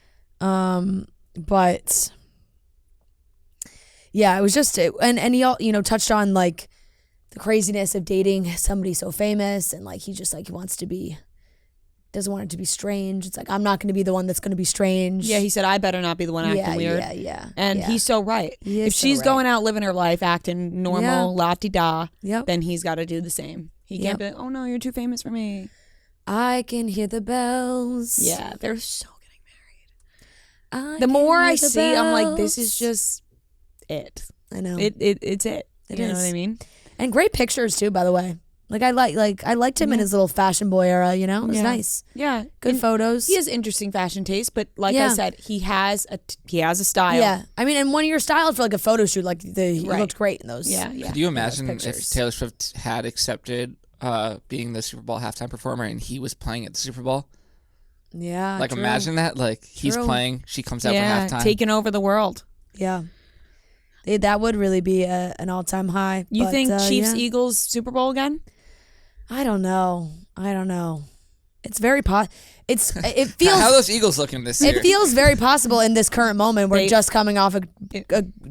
But yeah, it was just and he all, touched on like the craziness of dating somebody so famous, and like he just like he wants to be doesn't want it to be strange. It's like, I'm not going to be the one that's going to be strange. Yeah, he said, I better not be the one acting yeah, weird. Yeah. And yeah. he's so right. He is If so she's right. going out living her life, acting normal, la-di-da, Yep. then he's got to do the same. He can't be like, oh no, you're too famous for me. I can hear the bells. Yeah, they're so getting married. I The can more hear I the see, I'm like, this bells. is just it. I know. It's it. It You know is. what I mean? And great pictures too, by the way. I liked him in his little fashion boy era, It was Yeah. nice. Yeah. Good And photos. He has interesting fashion taste, but like Yeah. I said, he has a style. Yeah. I mean, and one of your styled for like a photo shoot, like he Right. looked great in those. Yeah. Could you imagine if pictures. Taylor Swift had accepted being the Super Bowl halftime performer and he was playing at the Super Bowl? Yeah. Like true. imagine that. Like he's True. playing, she comes out Yeah, for halftime. taking over the world. Yeah. That would really be an all-time high. You but, think Chiefs yeah. Eagles Super Bowl again? I don't know. It's very it feels How are those Eagles looking this year? it feels very possible in this current moment. We're They- just coming off a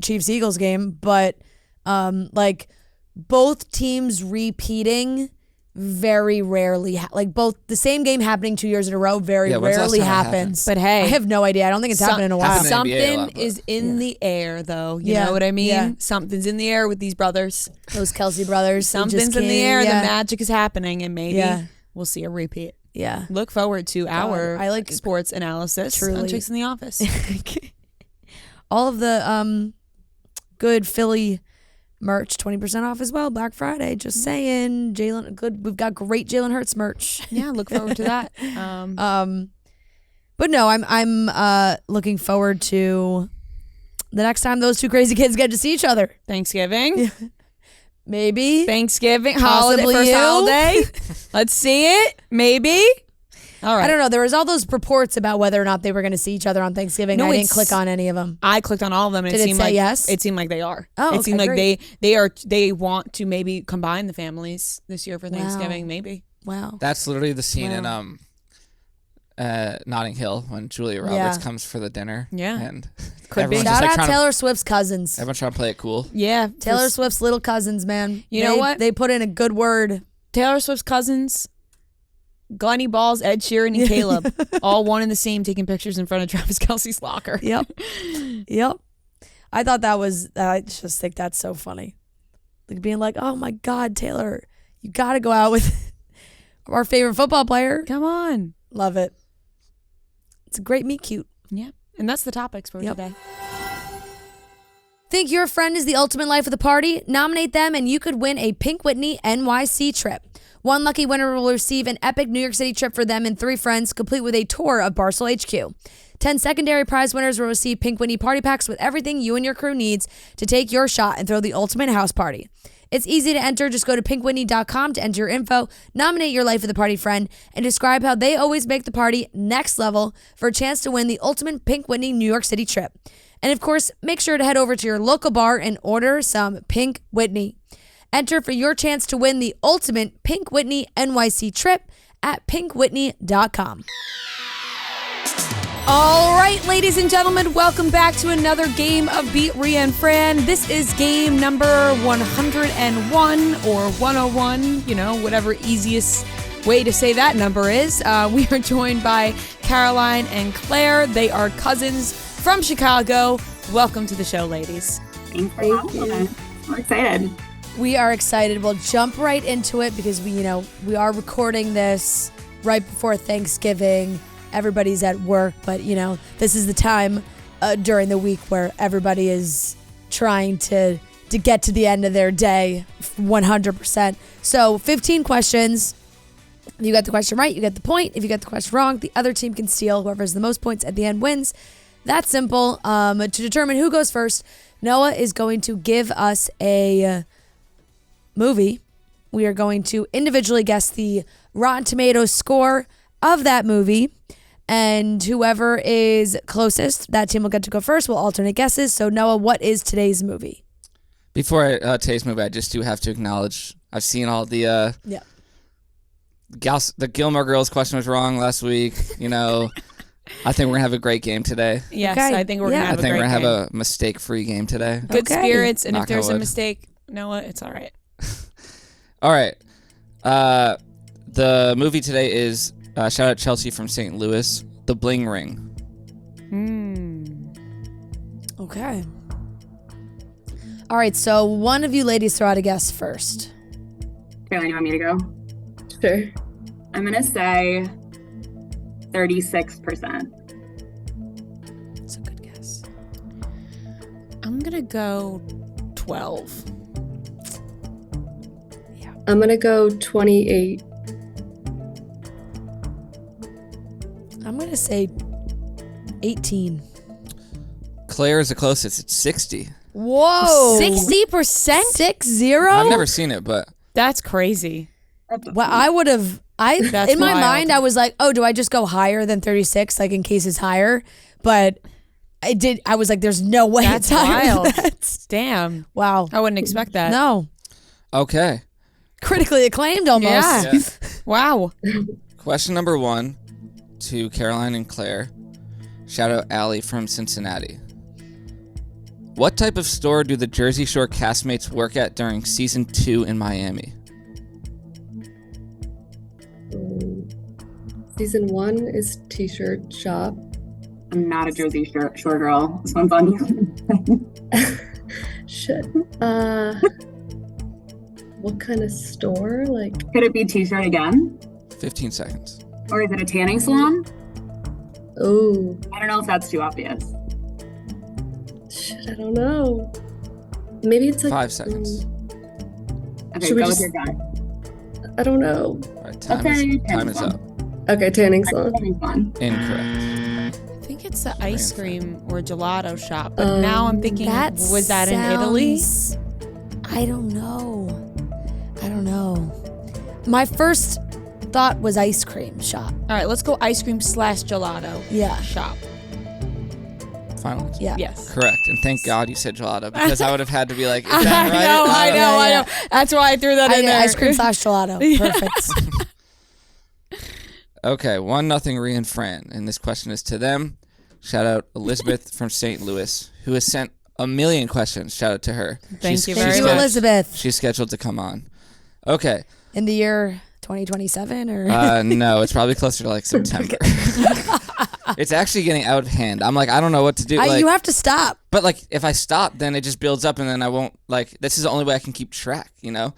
Chiefs Eagles game, but like both teams repeating very rarely like both the same game happening 2 years in a row very Yeah, when's the last rarely time that happens. But hey, I have no idea. I don't think it's happened in a while. Happened in the NBA a something lot, but- is in the air, though. You Yeah, know what I mean? yeah. Something's in the air with these brothers. Those Kelce brothers. they just Something's in the came- air. Yeah. The magic is happening, and maybe Yeah. we'll see a repeat. Yeah. Look forward to our I like- sports analysis on Truly. Chicks in the Office. All of the good Philly merch 20% off as well Black Friday. Just saying, Jalen. Good. We've got great Jalen Hurts merch. Yeah, look forward to that. But no, I'm looking forward to the next time those two crazy kids get to see each other. Thanksgiving. Maybe. Thanksgiving. Holiday. Possibly First you. holiday. Let's see it. Maybe. All right. I don't know. There was all those reports about whether or not they were going to see each other on Thanksgiving. No, I didn't it's- click on any of them. I clicked on all of them, and Did it it seemed say like yes? It seemed like they are. Oh, it seemed okay, like great. they want to maybe combine the families this year for Thanksgiving. Maybe. Wow. That's literally the scene Wow. in Notting Hill when Julia Roberts comes for the dinner. Yeah. And Could be. everyone's just Shout like out trying Taylor Swift's cousins. everyone's trying to play it cool. Yeah. Taylor Swift's little cousins, man. You know what? They put in a good word. Taylor Swift's cousins, Glenny Balls, Ed Sheeran, and Caleb, all one and the same, taking pictures in front of Travis Kelce's locker. Yep. Yep. I thought I just think that's so funny. Like being like, oh my God, Taylor, you got to go out with our favorite football player. Come on. Love it. It's a great meet cute. Yeah. And that's the topics for Yep. today. Think your friend is the ultimate life of the party? Nominate them and you could win a Pink Whitney NYC trip. One lucky winner will receive an epic New York City trip for them and 3 friends, complete with a tour of Barcel HQ. 10 secondary prize winners will receive Pink Whitney party packs with everything you and your crew needs to take your shot and throw the ultimate house party. It's easy to enter. Just go to pinkwhitney.com to enter your info, nominate your life of the party friend, and describe how they always make the party next level for a chance to win the ultimate Pink Whitney New York City trip. And of course, make sure to head over to your local bar and order some Pink Whitney. Enter for your chance to win the ultimate Pink Whitney NYC trip at pinkwhitney.com. All right, ladies and gentlemen, welcome back to another game of Beat Ria and Fran. This is game number 101 or 101, whatever easiest way to say that number is. We are joined by Caroline and Claire. They are cousins from Chicago. Welcome to the show, ladies. Thanks for having us. We're excited. We are excited. We'll jump right into it because we are recording this right before Thanksgiving. Everybody's at work, but this is the time during the week where everybody is trying to get to the end of their day 100%. So 15 questions. If you got the question right, you get the point. If you got the question wrong, the other team can steal. Whoever has the most points at the end wins. That's simple. To determine who goes first, Noah is going to give us a movie. We are going to individually guess the Rotten Tomatoes score of that movie. And whoever is closest, that team will get to go first. We'll alternate guesses. So, Noah, what is today's movie? Before today's movie, I just do have to acknowledge I've seen all the the Gilmore Girls question was wrong last week. I think we're gonna have a great game today. Yes, Okay. I think we're gonna have a great we're gonna have game. a mistake-free game today. Good Okay. spirits, and Knock if there's on a wood. mistake, Noah, it's all right. All right. The movie today is shout out Chelsea from St. Louis, The Bling Ring. Okay. All right, so one of you ladies throw out a guess first. Caroline, you want me to go? Sure. I'm going to say 36%. That's a good guess. I'm gonna go 12. I'm gonna go 28. I'm going to say 18. Claire is the closest. It's 60. Whoa. 60%? 6-0? I've never seen it, but That's crazy. Well, I would have. That's in my wild. mind, I was like, "Oh, do I just go higher than 36, like in case it's higher?" But I did. I was like, "There's no way That's it's higher." wild. Than that. Damn. Wow. I wouldn't expect that. No, okay. critically acclaimed almost. Yeah. Wow. Question number 1 to Caroline and Claire. Shout out Allie from Cincinnati. What type of store do the Jersey Shore castmates work at during season 2 in Miami? Season 1 is t-shirt shop. I'm not a Jersey Shore girl. This one's on you. Shit. What kind of store? Like, Could it be t-shirt again? 15 seconds. Or is it a tanning salon? oh, I don't know if that's too obvious. shit, I don't know. Maybe it's like 5 seconds. Okay, Should we go just- with your guy. I don't know. All right, Okay, time is up. Okay, tanning salon. Tanning salon. Incorrect. I think it's the ice cream or gelato shop, but now I'm thinking, That was that in Italy? sounds- I don't know. My first thought was ice cream shop. All right, let's go ice cream / gelato Yeah. shop. Final answer. Yeah. Yes. Correct. And thank God you said gelato because I would have had to be like, is that right? I know. Yeah. That's why I threw that I in did there. ice cream / gelato. Perfect. Okay, 1-0 Ria and Fran. And this question is to them. Shout out Elizabeth from St. Louis, who has sent a million questions. Shout out to her. Thank you very Thank you, much. Elizabeth. She's scheduled to come on. Okay. In the year 2027 or No, it's probably closer to like September. It's actually getting out of hand. I'm like, I don't know what to do. Like, you have to stop. but like, if I stop, then it just builds up, and then I won't like. This is the only way I can keep track. How?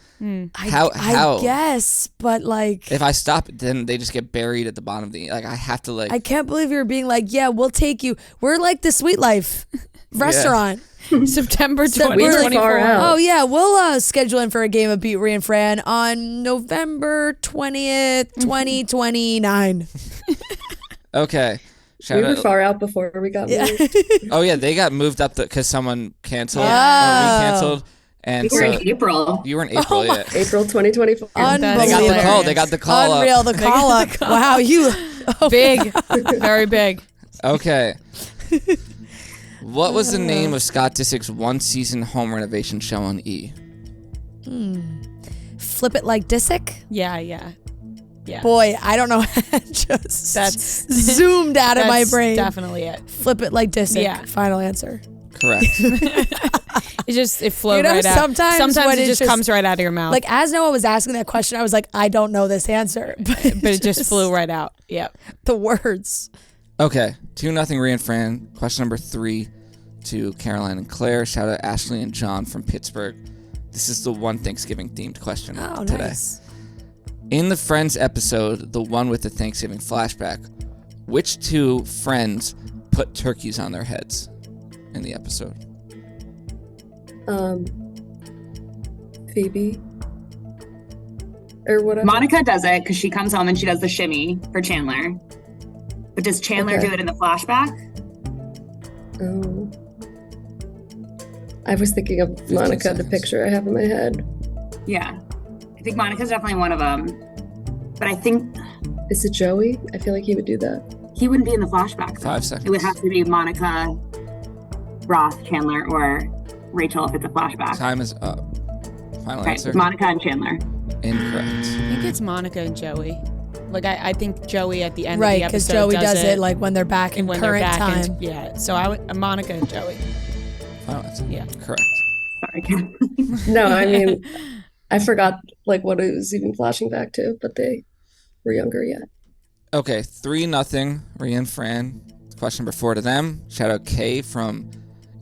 I guess, but like If I stop, then they just get buried at the bottom of the. Like, I have to like. I can't believe you're being like, yeah, we'll take you. We're like the Sweet Life restaurant. September So we're 2024. far out. Oh yeah, we'll schedule in for a game of Beat Ria and Fran on November 20th, 2029. Okay. Shout we were out. far out before we got Yeah. moved. Oh yeah, they got moved up because someone canceled. Oh. Or we canceled, and We're so in April. you were in April. Yeah. April 2024. They got the Unbelievable. call. They got the call up. Unreal, the call up. Wow, you Big. Very big. Okay. What was the name of Scott Disick's one-season home renovation show on E? Flip It Like Disick? Yeah. Boy, I don't know. Just That's zoomed out of my That's brain. definitely it. Flip It Like Disick. Yeah. Final answer. Correct. It flowed You know, right out. sometimes when it it's just comes right out of your mouth. Like, as Noah was asking that question, I was like, I don't know this answer. But it just flew right out. Yep. The words. Okay, 2-0 Ria and Fran. Question number 3 to Caroline and Claire. Shout out Ashley and John from Pittsburgh. This is the one Thanksgiving themed question today. Nice. In the Friends episode, the one with the Thanksgiving flashback, which 2 friends put turkeys on their heads in the episode? Phoebe. Or whatever. Monica does it because she comes home and she does the shimmy for Chandler. But does Chandler do it in the flashback? Oh. I was thinking of 15 Monica, seconds. the picture I have in my head. Yeah. I think Monica's definitely one of them. But I think Is it Joey? I feel like he would do that. he wouldn't be in the flashback. 5 seconds. It would have to be Monica, Ross, Chandler, or Rachel if it's a flashback. Time is up. Final Okay, answer? Monica and Chandler. Incorrect. I think it's Monica and Joey. Like I think Joey at the end Right, of the because episode Joey does it like when they're back in and when they're current back time. yeah. So I would Monica and Joey. Final answer? Yeah. Correct. Sorry, Caroline. No, I mean, I forgot like what it was even flashing back to, but they were younger yet. Okay, 3-0 Ria and Fran. Question number 4 to them. Shout out Kay from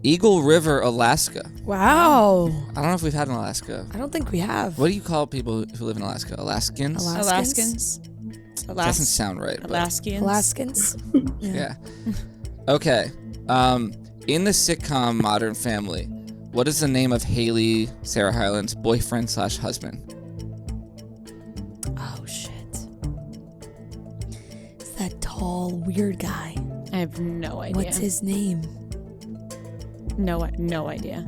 Eagle River, Alaska. Wow. I don't know if we've had in Alaska. I don't think we have. What do you call people who live in Alaska? Alaskans? Alaskans. Doesn't sound right. but- Alaskans. Alaskans? Yeah. Okay. In the sitcom Modern Family, what is the name of Haley, Sarah Hyland's boyfriend/husband? Oh, shit. It's that tall, weird guy. I have no idea. What's his name? No idea.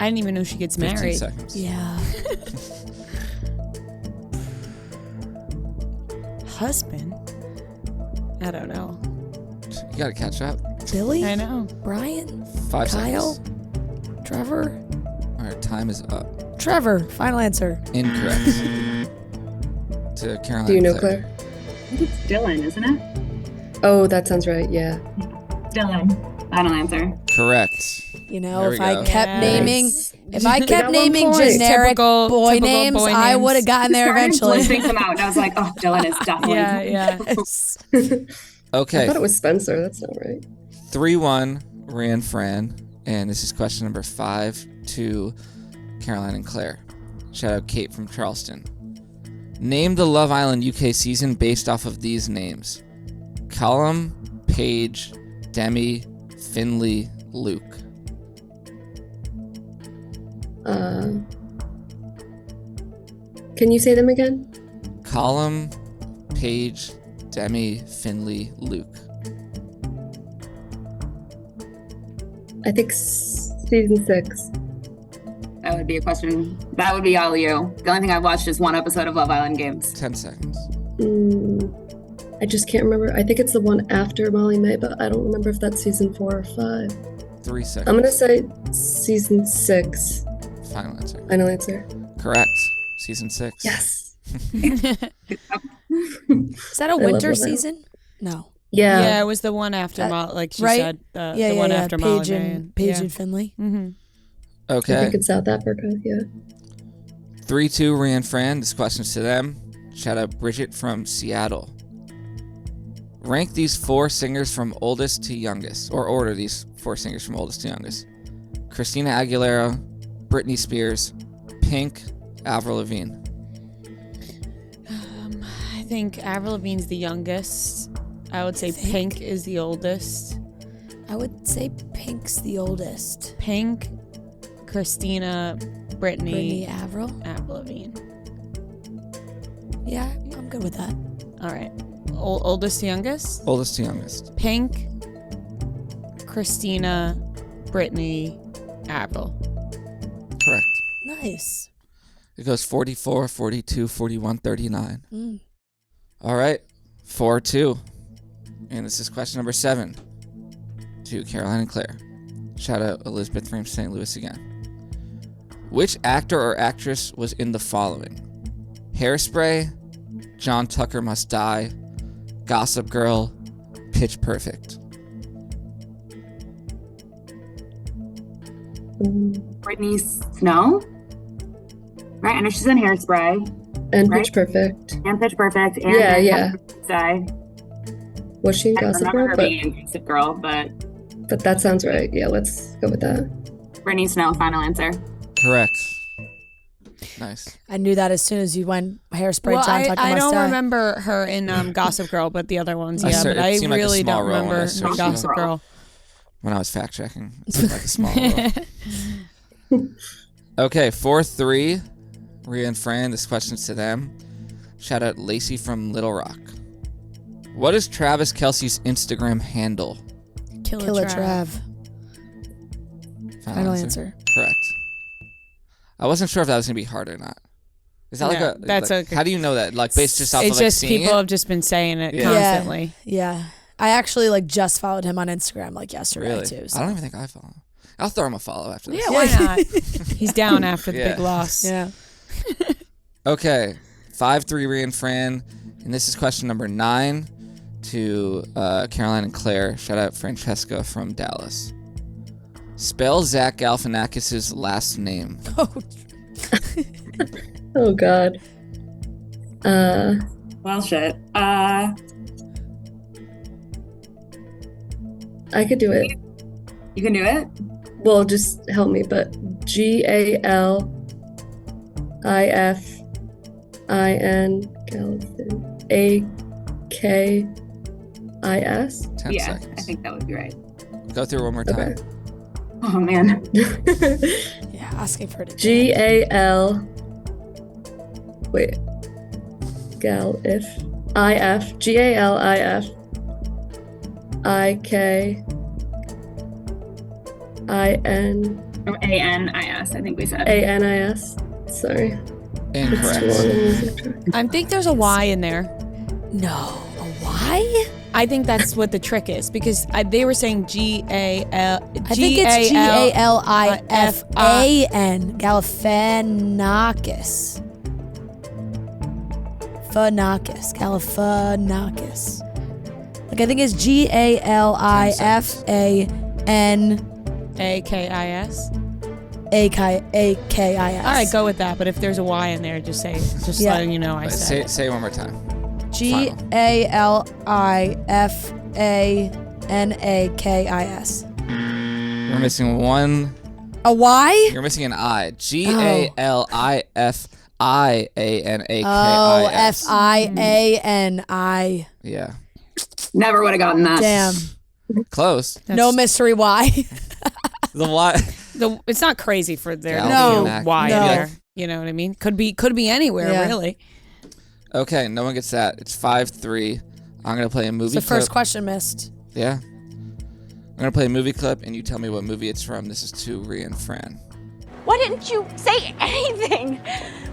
I didn't even know she gets 15 married. seconds. Yeah. Husband? I don't know. You gotta catch up. Billy? I know. Brian? 5 Kyle? seconds. Trevor? All right, time is up. Trevor. Final answer. Incorrect. To Caroline. Do you know and Claire? I think it's Dylan, isn't it? Oh, that sounds right. Yeah. Dylan. Final answer. Correct. You know, There if we I go. kept Yes. naming, if I We kept got 1 naming point. generic Typical boy names, boy I names. would have gotten there Started eventually. listing them out, and I was like, oh, Dylan is definitely. Yeah. Yes. I Okay. thought it was Spencer. That's not right. 3-1 Ria and Fran. And this is question number 5 to Caroline and Claire. Shout out Kate from Charleston. Name the Love Island UK season based off of these names: Callum, Paige, Demi, Finley, Luke. Can you say them again? Callum, Paige, Demi, Finley, Luke. I think season 6. That would be a question. That would be all you. The only thing I've watched is one episode of Love Island Games. 10 seconds. I just can't remember. I think it's the one after Molly May, but I don't remember if that's season 4 or 5. 3 seconds. I'm gonna say season 6. Final answer. Final answer. Correct. Season 6. Yes. Is that a love winter Love Island. season? No. Yeah. Yeah, it was the one after like she right? said. Yeah, the yeah, one yeah. after Paige Molly and Paige and Finley. Mm-hmm. I Okay. think it's South Africa. Yeah. 3-2 Ria and Fran. This question's to them. Shout out Bridget from Seattle. Rank these 4 singers from oldest to youngest, or order these 4 singers from oldest to youngest: Christina Aguilera, Britney Spears, Pink, Avril Lavigne. I think Avril Lavigne's the youngest. I would say Pink is the oldest. I would say Pink's the oldest. Pink, Christina, Brittany Britney, Avril. Avril Lavigne. Yeah, I'm good with that. All right. Oldest to youngest? Oldest to youngest. Pink, Christina, Britney, Avril. Correct. Nice. It goes 44, 42, 41, 39. Mm. All right. 4-2. And this is question number 7 to Caroline and Claire. Shout out Elizabeth from St. Louis again. Which actor or actress was in the following? Hairspray, John Tucker Must Die, Gossip Girl, Pitch Perfect. Brittany Snow? Right, I know she's in Hairspray. And Right? Pitch Perfect. And Pitch Perfect. And Yeah. Die. Was she in I don't Gossip remember Girl? her But, being in Gossip Girl, but but that sounds right. Yeah, let's go with that. Brittany Snow, final answer. Correct. Nice. I knew that as soon as you went Hairspray. Well, John Tucker I Must don't Die. remember her in Gossip Girl, but the other ones, I yeah. said But it I seemed like a really small don't role when I remember searched Gossip it. Girl. When I was fact checking, it seemed like a small role. Okay, 4-3. Ria and Fran, this question's to them. Shout out Lacey from Little Rock. What is Travis Kelce's Instagram handle? Killer Trav. Final answer. Correct. I wasn't sure if that was gonna be hard or not. Is that No, that's like, a- how do you know that? Like based just off It's of like just seeing people it? have just been saying it Yeah. constantly. Yeah. I actually like just followed him on Instagram like yesterday Really? too. I So. don't even think I follow him. I'll throw him a follow after this. Yeah, why not? He's down after the Yeah. big loss. Yeah. Okay, 5-3 Ria and Fran, and this is question number 9 to Caroline and Claire. Shout out Francesca from Dallas. Spell Zach Galifianakis' last name. Oh God. Well, shit. I could do it. You can do it? Well, just help me. But Galifin Akis. 10 Yeah, seconds. I think that would be right. Go through it one more time. Okay. Oh, man. Yeah. Asking for it. Galif. Wait. Galif. Galif. A-N-I-S, I think we said. Anis. Sorry. It's too long Incorrect. to lose track. I think there's a Y in there. No. A Y? I think that's what the trick is because they were saying G-A-L. I think it's Galifan. Galifianakis. Galifianakis. Like I think it's Galifan. A-K-I-S. A-K-I-S. All right, go with that. But if there's a Y in there, just say, just Yeah. letting you know I But said it. say it one more time. Galifan-Akis. You're missing one. A Y? You're missing an I. Galifianakis. Oh, F-I-A-N-I. Yeah. Never would have gotten that. Damn. Close. No mystery Y. The Y. It's not crazy for there to No, be a Y no. there. You know what I mean? Could be anywhere, Yeah. really. Okay, no one gets that. It's 5-3. I'm going to play a movie It's the clip. first question missed. Yeah. I'm going to play a movie clip, and you tell me what movie it's from. This is to Ria and Fran. Why didn't you say anything?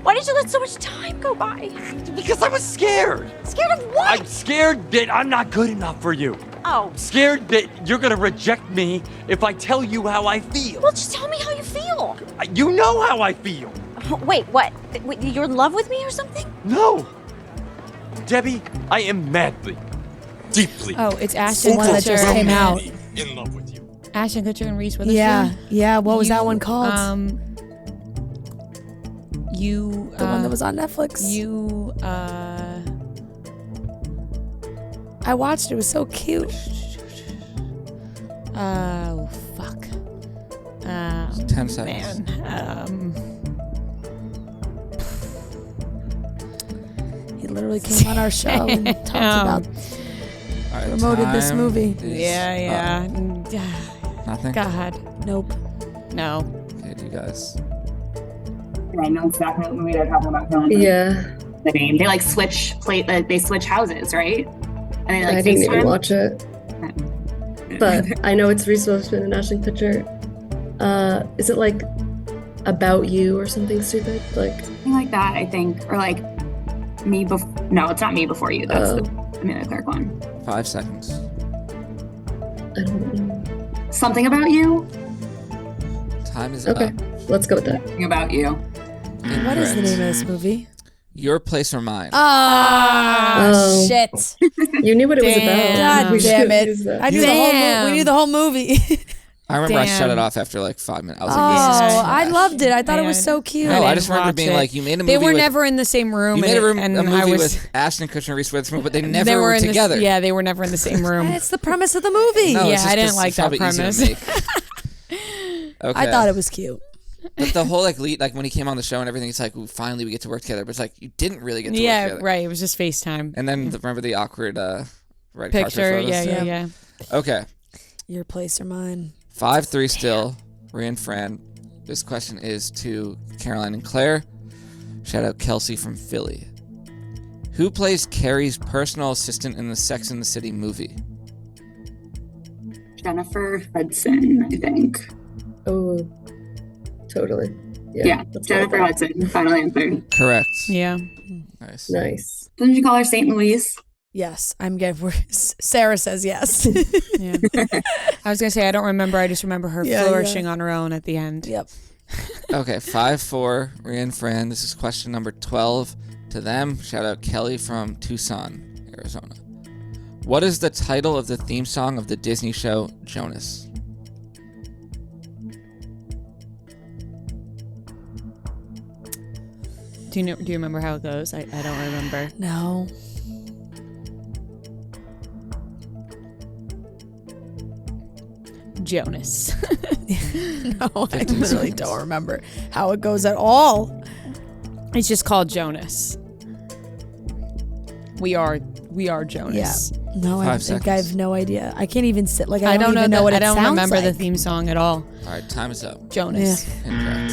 Why did you let so much time go by? Because I was scared. Scared of what? I'm scared that I'm not good enough for you. Oh, Scared that you're gonna reject me if I tell you how I feel. well, just tell me how you feel. You know how I feel. Wait, what? Wait, you're in love with me or something? No. Debbie, I am madly, deeply, Oh, it's Ashton one that just Kutcher. came out. in love with you. Ashton Kutcher and Reese Witherspoon. Yeah. Yeah. What was that one called? The one that was on Netflix. I watched it. It was so cute. Oh, fuck. 10 seconds. Man. He literally came on our show and talked about, All right, promoted this time movie. is Yeah. up. Nothing? God. Nope. No. Okay, do you guys? I know exactly what movie they're talking about. Caroline. Yeah. The name. They like switch they switch houses, right? And they like I didn't even FaceTime. watch it. But I know it's Reese Witherspoon and Ashton Kutcher. Is it like About You or something stupid? Like, Something like that, I think. Or like Me Before. No, it's not Me Before You. That's Oh. the Amelia Clark one. 5 seconds. I don't know. Something About You? Time is Okay, up. let's go with that. Something About You. What is the Incorrect. name of this movie? Your Place or Mine. Oh. Shit. You knew what it was about. Damn. God We damn should it. use that. I knew the whole Damn. we knew the whole movie. I remember I shut Damn. it off after like 5 minutes. I was Oh, like, this is I trash. loved it. I thought it I was so cute. No, I didn't just remember watch being it. like, you made a movie They were with, never in the same room. you made a, and a movie I was, with Ashton Kutcher and Reese Witherspoon, but they they never were in together. Yeah, they were never in the same room. It's the premise of the movie. No, Yeah, it's just I didn't 'cause like it's that probably easy to premise. make. Okay. I thought it was cute. But the whole like lead, like when he came on the show and everything, it's like, ooh, finally we get to work together. But it's like you didn't really get to work Yeah, together. right. It was just FaceTime. And then remember the awkward red Picture. carpet photos? Yeah. Okay. Your place or mine. 5-3 still. Ria and Fran. This question is to Caroline and Claire. Shout out Kelce from Philly. Who plays Carrie's personal assistant in the Sex and the City movie? Jennifer Hudson, I think. Oh, totally. Yeah, let's go with Jennifer that. Hudson. Final answer. Correct. Yeah. Nice. Nice. Didn't you call her St. Louise? Yes, I'm good. Sarah says yes. Yeah. I was gonna say I don't remember. I just remember her Yeah, flourishing on her own at the end. Yep. Okay, 5-4. Ria and Fran. This is question number 12 to them. Shout out Kelly from Tucson, Arizona. What is the title of the theme song of the Disney show Jonas? Do you remember how it goes? I don't remember. No. Jonas. No, I 15 really seconds. don't remember how it goes at all. It's just called Jonas. We are Jonas. Yeah. No, I 5 think I seconds. have no idea. I can't even sit. Like I don't even know what I it don't sounds remember the like. theme song at all. All right, time is up. Jonas. Incorrect.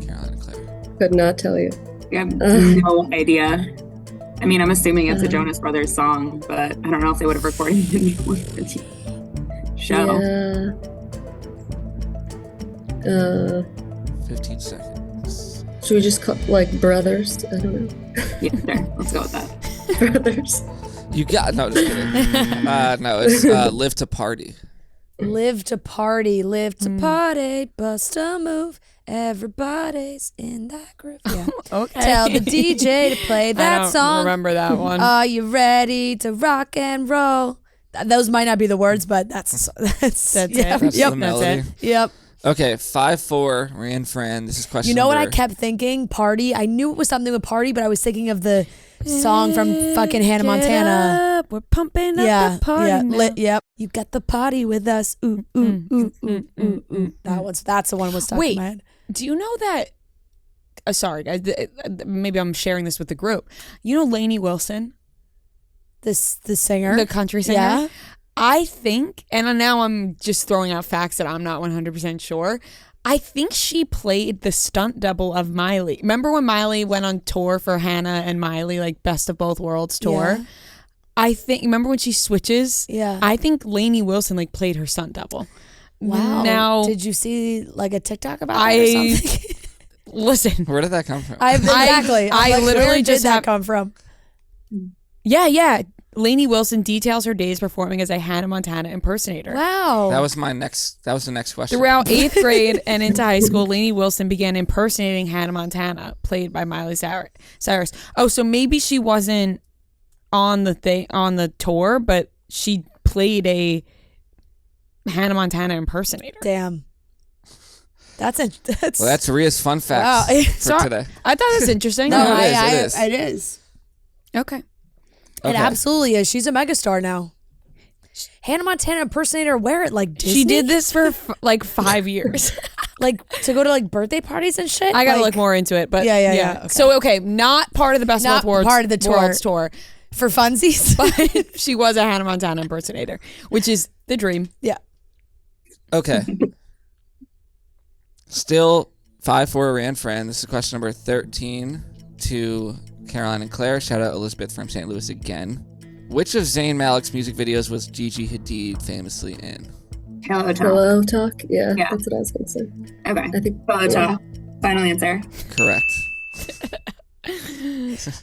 Caroline and Claire. Could not tell you. I have no idea. I mean, I'm assuming it's a Jonas Brothers song, but I don't know if they would have recorded it for the show. Yeah. 15 seconds. Should we just call like brothers? I don't know. Yeah, sure. Let's go with that. Brothers. You got no, just kidding. No, it's Live to Party. Live to party, live to party, bust a move. Everybody's in that groove. Yeah. Okay. Tell the DJ to play I that don't song. remember that one. Are you ready to rock and roll? Those might not be the words, but that's That's yeah, it. That's Yep. the melody. Yep. Okay, 5-4. Ria and Fran. This is question. You know what I number- kept thinking? Party. I knew it was something with party, but I was thinking of the song from fucking Hannah Get Montana. up, we're pumping up Yeah, the party yeah, now. yep. You got the party with us. Ooh, ooh, ooh, ooh, ooh, ooh. That's the one was stuck Wait. in my head. Do you know that? Sorry, guys. Maybe I'm sharing this with the group. You know Lainey Wilson, The singer, the country singer. Yeah. I think, and now I'm just throwing out facts that I'm not 100% sure. I think she played the stunt double of Miley. Remember when Miley went on tour for Hannah and Miley, like Best of Both Worlds tour? Yeah. I think, remember when she switches? Yeah. I think Lainey Wilson like played her stunt double. Wow. Now, Did you see like a TikTok about that or something? listen. Where did that come from? Exactly. I I'm like, literally where just did that have- come from? Yeah. Lainey Wilson details her days performing as a Hannah Montana impersonator. Wow. That was the next question. Throughout 8th grade and into high school, Lainey Wilson began impersonating Hannah Montana, played by Miley Cyrus. Oh, so maybe she wasn't on the tour, but she played a Hannah Montana impersonator. Damn. That's Well, that's Ria's fun facts Wow. for Sorry. today. I thought it was interesting. No, it is. It is. Okay. It Okay. absolutely is. She's a megastar now. Hannah Montana impersonator, wear it like Disney. She did this for like 5 years. like to go to like birthday parties and shit. I gotta like, look more into it, but Yeah. Okay. So not part of the Best of Not Both Worlds, part of the tour. Worlds tour, for funsies. but she was a Hannah Montana impersonator, which is the dream. Yeah. Okay. Still 5-4 Ria and Fran. This is question number 13 to Caroline and Claire. Shout out Elizabeth from St. Louis again. Which of Zayn Malik's music videos was Gigi Hadid famously in? Hello, Talk. Hello, talk. Yeah, Yeah. that's what I was gonna say. Okay. I think. Hello, yeah. Talk. Final answer. Correct.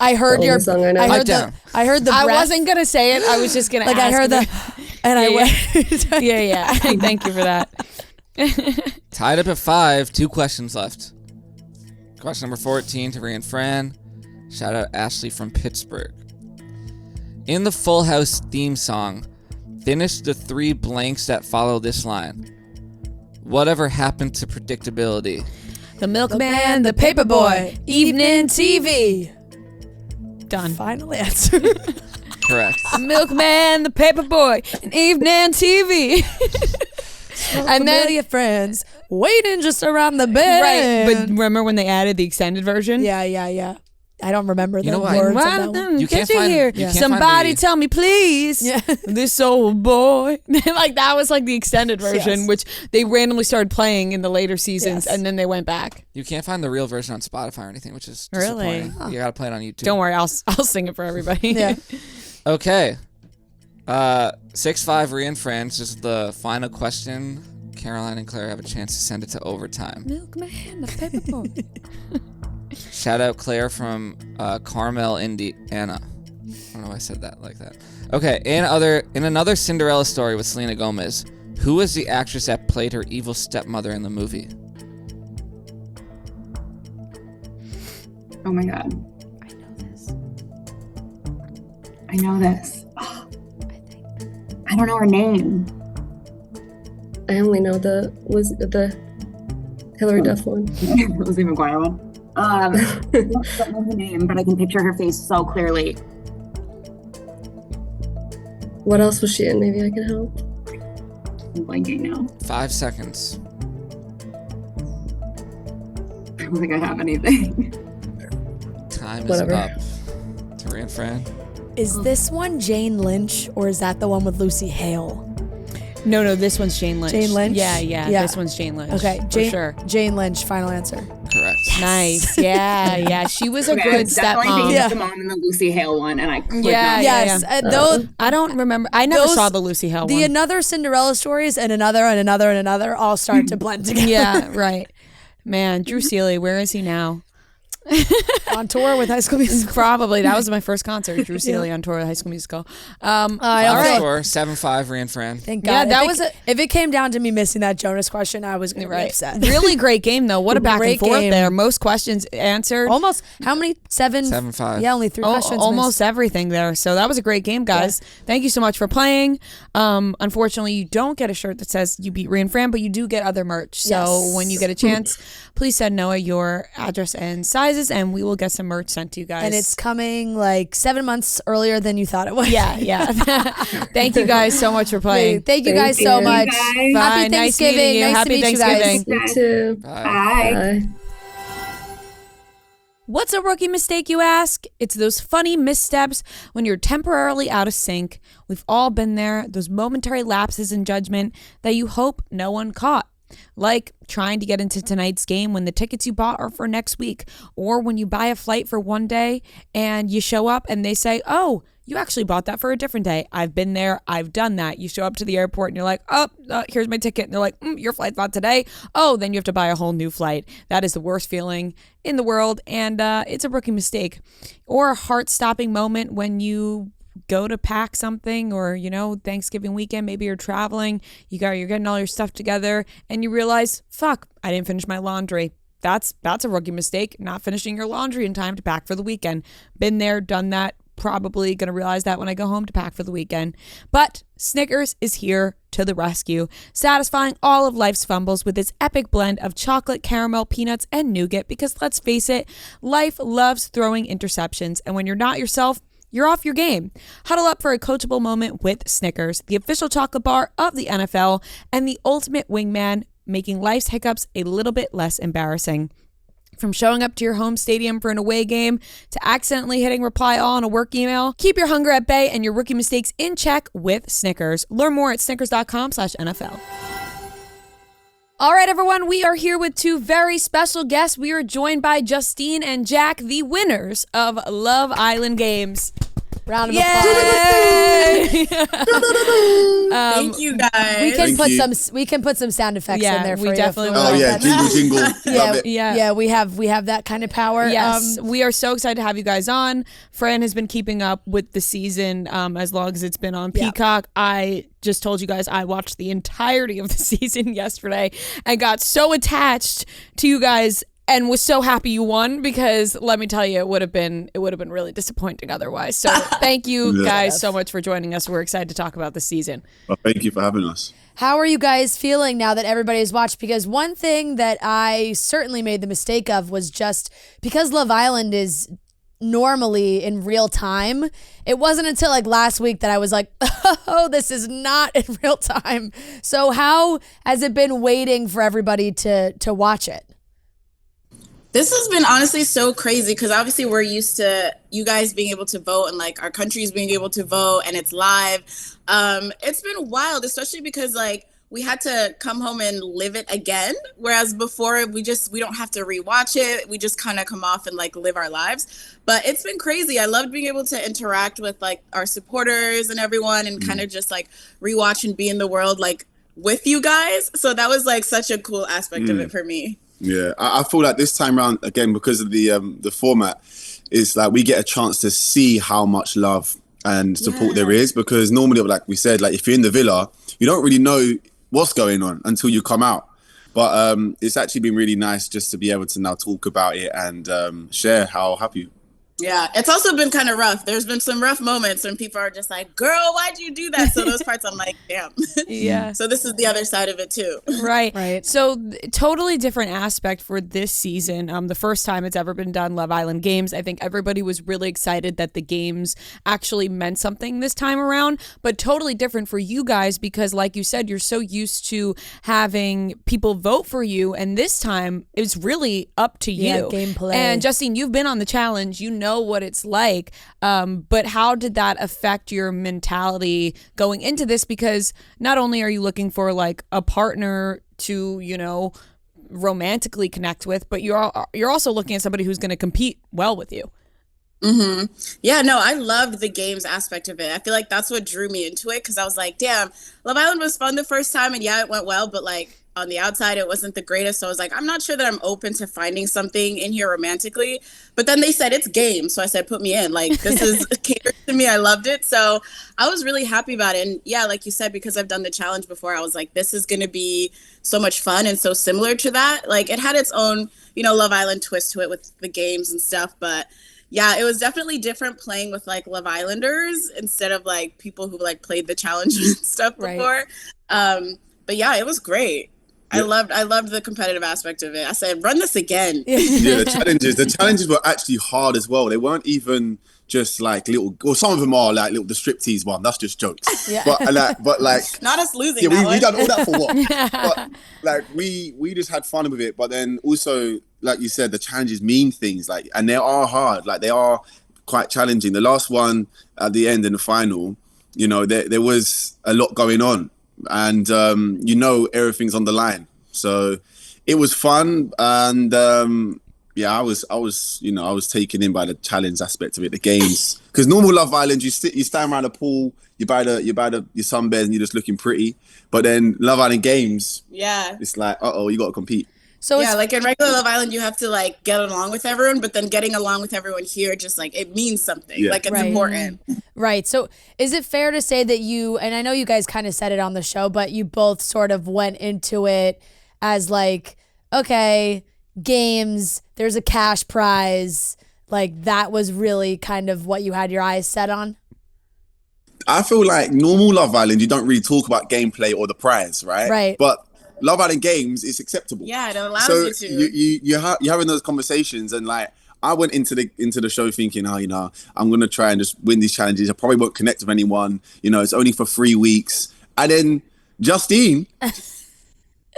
I heard The your only song I know. I Pipe heard down. I heard the I breath. wasn't gonna say it. I was just gonna like I ask heard if the and I went yeah. Thank you for that. Tied up at 5, 2 questions left. Question number 14 to Ria and Fran. Shout out Ashley from Pittsburgh. In the Full House theme song, finish the 3 blanks that follow this line. Whatever happened to predictability? The milkman, Man, the paperboy, evening TV. done. Final answer. Correct. The milkman, the paperboy, and evening TV. And then your friends waiting just around the bend. Right, but remember when they added the extended version? yeah. I don't remember the know what? words Why of that one. didn't You can't get find- here? you can't Somebody find the- tell me, please. Yeah. This old boy. Like that was like the extended version, Yes. which they randomly started playing in the later seasons, Yes. and then they went back. You can't find the real version on Spotify or anything, which is Really? disappointing. You gotta play it on YouTube. Don't worry, I'll sing it for everybody. Yeah. Okay. 6-5 Ria and Fran. This is the final question. Caroline and Claire have a chance to send it to overtime. Milkman, the paperboy. Shout out Claire from Carmel, Indiana. I don't know why I said that like that. Okay, in another Cinderella story with Selena Gomez, who was the actress that played her evil stepmother in the movie? Oh my god. I know this. I don't know her name. I only know the Hillary Duff one. It was even McGuire one. I don't know her name, but I can picture her face so clearly. What else was she in? Maybe I can help. I'm blanking now. 5 seconds. I don't think I have anything. Time is Whatever. up. To Ria and Fran. Is this one Jane Lynch or is that the one with Lucy Hale? No, this one's Jane Lynch. Jane Lynch? Yeah, Yeah. this one's Jane Lynch. Okay, for Jane, sure. Jane Lynch, final answer. Correct. Nice. Yeah. She was a Okay, good definitely stepmom. thinking Yeah. of the mom in the Lucy Hale one, and I could Yeah, not. yeah. Yes, those, I don't remember. I never Those- saw the Lucy Hale the one. another Cinderella stories and another and another and another all start to blend together. Yeah, right. Man, Drew Seeley, where is he now? On tour with High School Musical. Probably. That was my first concert, Drew Seeley on tour with High School Musical. I all Final right. score 7-5 Ria and Fran. Thank Yeah, God. that If was if it came down to me missing that Jonas question, I was going to be Right. upset. Really great game, though. What a back and Great forth game. there. Most questions answered. Almost, how many? 7-5. Yeah, only 3 questions Almost missed. everything there. So that was a great game, guys. Thank you so much for playing. Unfortunately, you don't get a shirt that says you beat Ria and Fran, but you do get other merch. So Yes. when you get a chance, please send Noah your address and sizes, and we will get some merch sent to you guys. And it's coming like 7 months earlier than you thought it would. yeah. Thank you guys so much for playing. Thank you Thank guys so you. much. Thank you, guys. Happy Bye. Nice Thanksgiving. meeting you. Nice Happy to meet Thanksgiving. you guys. You too. Bye. Bye. Bye. What's a rookie mistake, you ask? It's those funny missteps when you're temporarily out of sync. We've all been there, those momentary lapses in judgment that you hope no one caught. Like trying to get into tonight's game when the tickets you bought are for next week, or when you buy a flight for one day and you show up and they say, oh, you actually bought that for a different day. I've been there. I've done that. You show up to the airport and you're like, oh, here's my ticket. And they're like, your flight's not today. Oh, then you have to buy a whole new flight. That is the worst feeling in the world. And it's a rookie mistake. Or a heart-stopping moment when you go to pack something, or Thanksgiving weekend, maybe you're traveling, you're getting all your stuff together and you realize, fuck, I didn't finish my laundry. That's a rookie mistake, not finishing your laundry in time to pack for the weekend. Been there, done that. Probably gonna realize that when I go home to pack for the weekend. But Snickers is here to the rescue, satisfying all of life's fumbles with its epic blend of chocolate, caramel, peanuts, and nougat. Because let's face it, life loves throwing interceptions, and when you're not yourself, you're off your game. Huddle up for a coachable moment with Snickers, the official chocolate bar of the NFL and the ultimate wingman, making life's hiccups a little bit less embarrassing. From showing up to your home stadium for an away game to accidentally hitting reply all on a work email, keep your hunger at bay and your rookie mistakes in check with Snickers. Learn more at snickers.com/NFL. All right, everyone, we are here with 2 very special guests. We are joined by Justine and Jack, the winners of Love Island Games. Round of applause. Yay! Thank you guys. We can put some sound effects in there for we you. definitely if- will. Oh yeah, jingle. Love it. Yeah, we have that kind of power. Yes, we are so excited to have you guys on. Fran has been keeping up with the season as long as it's been on Peacock. I just told you guys I watched the entirety of the season yesterday and got so attached to you guys and was so happy you won, because let me tell you, it would have been really disappointing otherwise. So thank you guys so much for joining us. We're excited to talk about the season. Well, thank you for having us. How are you guys feeling now that everybody's watched? Because one thing that I certainly made the mistake of was just because Love Island is normally in real time, it wasn't until like last week that I was like, oh, this is not in real time. So how has it been waiting for everybody to watch it? This has been honestly so crazy because obviously we're used to you guys being able to vote and like our countries being able to vote and it's live. It's been wild, especially because like we had to come home and live it again. Whereas before we don't have to rewatch it. We just kind of come off and like live our lives. But it's been crazy. I loved being able to interact with like our supporters and everyone and kind of just like rewatch and be in the world like with you guys. So that was like such a cool aspect of it for me. Yeah, I feel like this time around, again, because of the format, is like we get a chance to see how much love and support there is. Because normally, like we said, like if you're in the villa, you don't really know what's going on until you come out. But it's actually been really nice just to be able to now talk about it and share how happy. Yeah, it's also been kind of rough. There's been some rough moments when people are just like, girl, why'd you do that? So those parts I'm like, damn. Yeah. So this is the other side of it too. Right. So totally different aspect for this season. The first time it's ever been done, Love Island Games. I think everybody was really excited that the games actually meant something this time around, but totally different for you guys because like you said, you're so used to having people vote for you. And this time it's really up to you. Gameplay. And Justine, you've been on the challenge. You know what it's like. But how did that affect your mentality going into this? Because not only are you looking for like a partner to, you know, romantically connect with, but you're also looking at somebody who's going to compete well with you. Yeah, no, I loved the games aspect of it. I feel like that's what drew me into it because I was like, damn, Love Island was fun the first time and yeah, it went well, but like on the outside, it wasn't the greatest. So I was like, I'm not sure that I'm open to finding something in here romantically. But then they said it's games. So I said, put me in. Like, this is catered to me. I loved it. So I was really happy about it. And yeah, like you said, because I've done the challenge before, I was like, this is going to be so much fun and so similar to that. Like, it had its own, you know, Love Island twist to it with the games and stuff. But yeah, it was definitely different playing with like Love Islanders instead of like people who like played the challenge and stuff before. But yeah, it was great. I loved the competitive aspect of it. I said, run this again. Yeah, the challenges were actually hard as well. They weren't even just like little, or some of them are like little, the striptease one. That's just jokes. Yeah. But like not us losing. Yeah, that we one. done all that for what? But like we just had fun with it. But then also, like you said, the challenges mean things. Like, and they are hard. Like they are quite challenging. The last one at the end in the final, you know, there was a lot going on. And you know everything's on the line, so it was fun. And I was taken in by the challenge aspect of it, the games. Because normal Love Island, you stand around a pool, you buy your sunbed, and you're just looking pretty. But then Love Island Games, it's like, you got to compete. So yeah, like in regular Love Island, you have to like get along with everyone, but then getting along with everyone here, just like it means something. Yeah. Like it's important. Right. So is it fair to say that you, and I know you guys kind of said it on the show, but you both sort of went into it as like, okay, games, there's a cash prize. Like that was really kind of what you had your eyes set on? I feel like normal Love Island, you don't really talk about gameplay or the prize, right? Right. But Love Island Games is acceptable. Yeah, it allows you to. You're having those conversations, and like I went into the show thinking, I'm gonna try and just win these challenges. I probably won't connect with anyone. You know, it's only for 3 weeks, and then Justine, and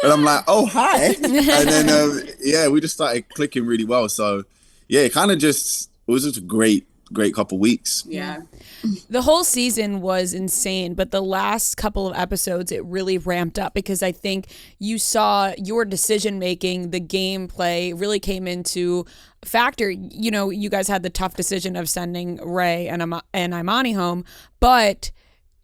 I'm like, oh hi, and then we just started clicking really well. So yeah, it was just a great great couple weeks. Yeah. The whole season was insane, but the last couple of episodes, it really ramped up because I think you saw your decision making, the gameplay really came into factor. You know, you guys had the tough decision of sending Ray and Imani home, but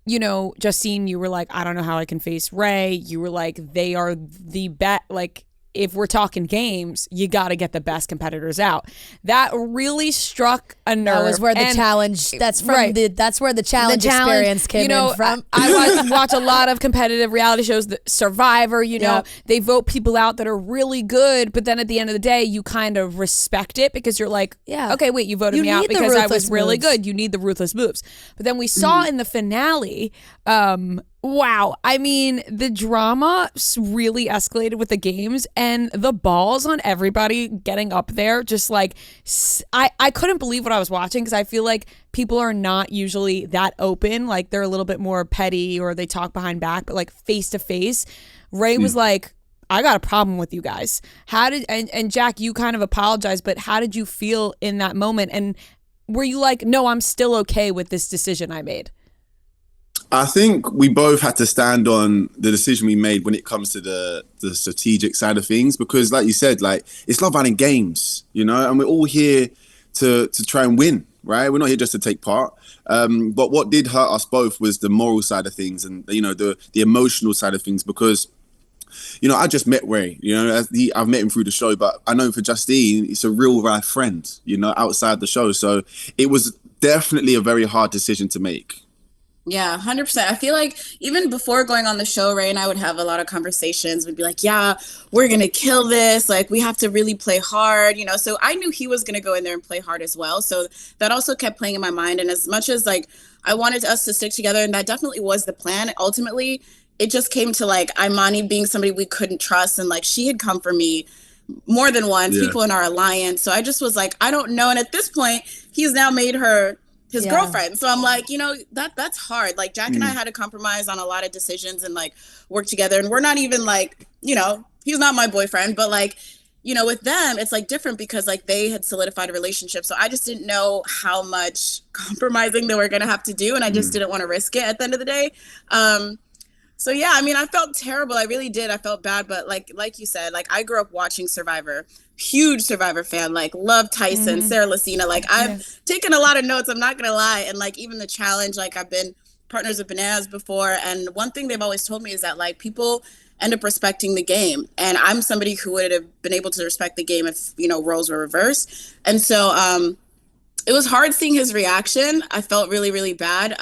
you know, Justine, you were like, I don't know how I can face Ray. You were like, they are the best. Like, if we're talking games, you got to get the best competitors out. That really struck a nerve. That was where the challenge. That's from right. That's where the challenge experience came in from. I watch a lot of competitive reality shows. The Survivor, you know, they vote people out that are really good, but then at the end of the day, you kind of respect it because you're like, okay, wait, you voted me out because I was really good. You need the ruthless moves. But then we saw in the finale. Wow. I mean, the drama really escalated with the games and the balls on everybody getting up there. Just like, I couldn't believe what I was watching because I feel like people are not usually that open. Like they're a little bit more petty or they talk behind back, but like face to face, Ray was like, I got a problem with you guys. How did, and Jack, you kind of apologized, but how did you feel in that moment? And were you like, no, I'm still okay with this decision I made? I think we both had to stand on the decision we made when it comes to the strategic side of things, because like you said, like it's Love Island games, you know, and we're all here to try and win, right? We're not here just to take part. But what did hurt us both was the moral side of things and, you know, the emotional side of things, because, you know, I just met Ray, you know, I've met him through the show, but I know for Justine, it's a real life friend, you know, outside the show. So it was definitely a very hard decision to make. Yeah, 100%. I feel like even before going on the show, Ray and I would have a lot of conversations. We'd be like, yeah, we're going to kill this. Like, we have to really play hard, you know? So I knew he was going to go in there and play hard as well. So that also kept playing in my mind. And as much as, like, I wanted us to stick together, and that definitely was the plan, ultimately, it just came to, like, Imani being somebody we couldn't trust. And, like, she had come for me more than once, people in our alliance. So I just was like, I don't know. And at this point, he's now made her his girlfriend. So I'm like, you know, that's hard. Like Jack and I had to compromise on a lot of decisions and like work together. And we're not even like, you know, he's not my boyfriend, but like, you know, with them, it's like different because like they had solidified a relationship. So I just didn't know how much compromising they were going to have to do. And I just didn't want to risk it at the end of the day. So yeah, I mean, I felt terrible. I really did. I felt bad. But like you said, like I grew up watching Survivor, huge Survivor fan, like love Tyson, Sarah Lucina. Like I've taken a lot of notes, I'm not going to lie. And like even the challenge, like I've been partners with Bananas before. And one thing they've always told me is that like people end up respecting the game. And I'm somebody who would have been able to respect the game if, you know, roles were reversed. And so it was hard seeing his reaction. I felt really, really bad.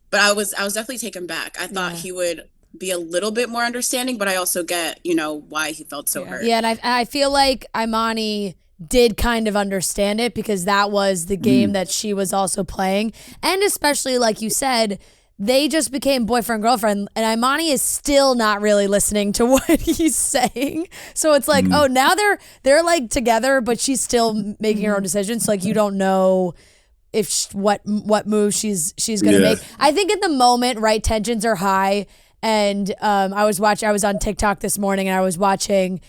But I was definitely taken back. I thought he would be a little bit more understanding, but I also get, you know, why he felt so hurt. Yeah, and I feel like Imani did kind of understand it because that was the game that she was also playing. And especially, like you said, they just became boyfriend-girlfriend, and Imani is still not really listening to what he's saying. So it's like, oh, now they're like together, but she's still making her own decisions. So like you don't know if what move she's gonna make. I think at the moment, right, tensions are high, and I was on TikTok this morning, and I was watching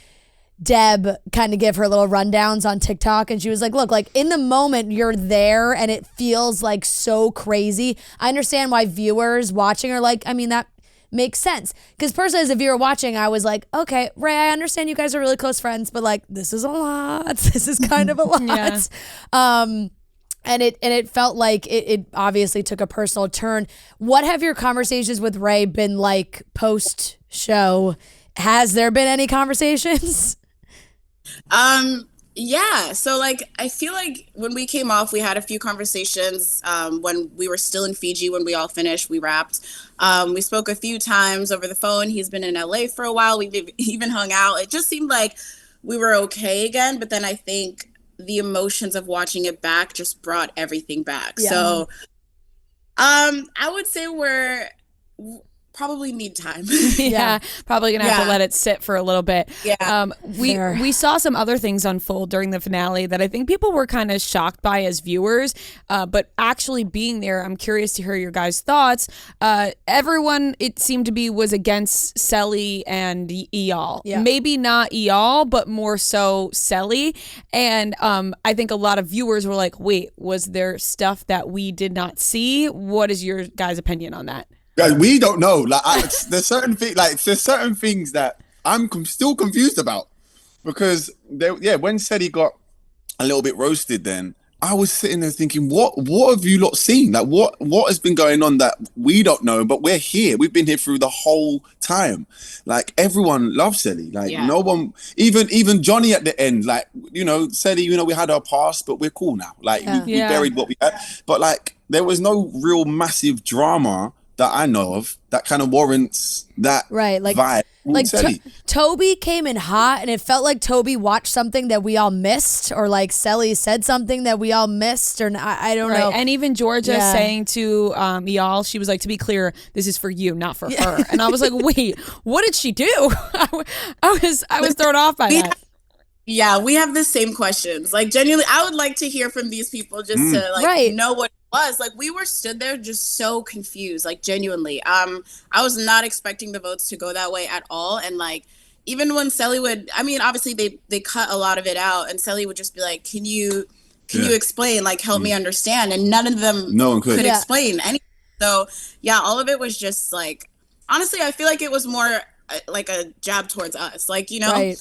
Deb kind of give her little rundowns on TikTok, and she was like, look, like in the moment you're there and it feels like so crazy. I understand why viewers watching are like, I mean, that makes sense. Because personally, as a viewer watching, I was like, okay, Ray, I understand you guys are really close friends, but like this is a lot. This is kind of a lot. And it felt like it obviously took a personal turn. What have your conversations with Ray been like post show? Has there been any conversations? Yeah. So like, I feel like when we came off, we had a few conversations, when we were still in Fiji, when we all finished, we wrapped. We spoke a few times over the phone. He's been in LA for a while. We've even hung out. It just seemed like we were okay again. But then I think the emotions of watching it back just brought everything back. So, I would say we're probably need time. Yeah, probably gonna have to Yeah. let it sit for a little bit. Yeah. Fair. We saw some other things unfold during the finale that I think people were kind of shocked by as viewers, but actually being there, I'm curious to hear your guys' thoughts. Everyone, it seemed to be, was against Selly and Eyal. Yeah. Maybe not Eyal, but more so Selly. And I think a lot of viewers were like, wait, was there stuff that we did not see? What is your guys' opinion on that? Guys, we don't know. Like, there's certain things that I'm still confused about, because when Seti got a little bit roasted, then I was sitting there thinking, what have you lot seen? Like, what has been going on that we don't know? But we're here. We've been here through the whole time. Like, everyone loves Seti. Like, no one, even Johnny at the end. Like, Seti. We had our past, but we're cool now. Like, we buried what we had. But like, there was no real massive drama that I know of that kind of warrants that vibe. Like Toby came in hot, and it felt like Toby watched something that we all missed, or like Selly said something that we all missed, or I don't know. And even Georgia saying to y'all, she was like, to be clear, this is for you, not for her. And I was like, wait, what did she do? I was thrown off by that. Yeah, we have the same questions. Like, genuinely, I would like to hear from these people just to know what it was. Like, we were stood there just so confused, like, genuinely. I was not expecting the votes to go that way at all. And like, even when Selly would, I mean, obviously they cut a lot of it out, and Selly would just be like, can you explain, like, help me understand? And none of them could explain anything. So yeah, all of it was just like, honestly, I feel like it was more like a jab towards us, like, they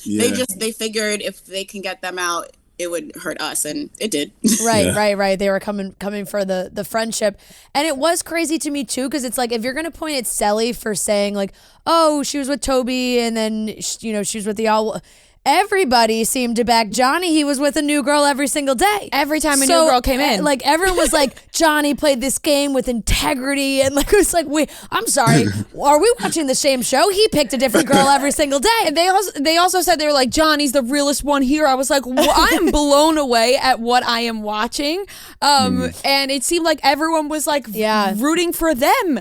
figured if they can get them out, it would hurt us, and it did. Right. They were coming for the friendship, and it was crazy to me too, because it's like, if you're gonna point at Selly for saying like, oh, she was with Toby, and then she was with the all. Everybody seemed to back Johnny. He was with a new girl every single day. Every time a new girl came in. Like, everyone was like, Johnny played this game with integrity. And like, it was like, wait, I'm sorry. Are we watching the same show? He picked a different girl every single day. And they also said, they were like, Johnny's the realest one here. I was like, I am blown away at what I am watching. And it seemed like everyone was like rooting for them.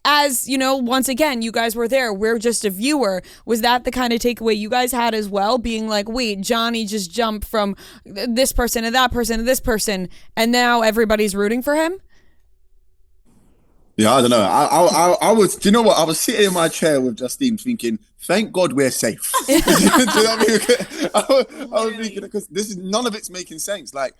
As once again, you guys were there. We're just a viewer. Was that the kind of takeaway you guys had as well? Being like, wait, Johnny just jumped from this person to that person to this person, and now everybody's rooting for him? Yeah, I don't know. I was, do you know what? I was sitting in my chair with Justine thinking, thank God we're safe. Do you know what I mean? I was thinking, because none of it's making sense. Like,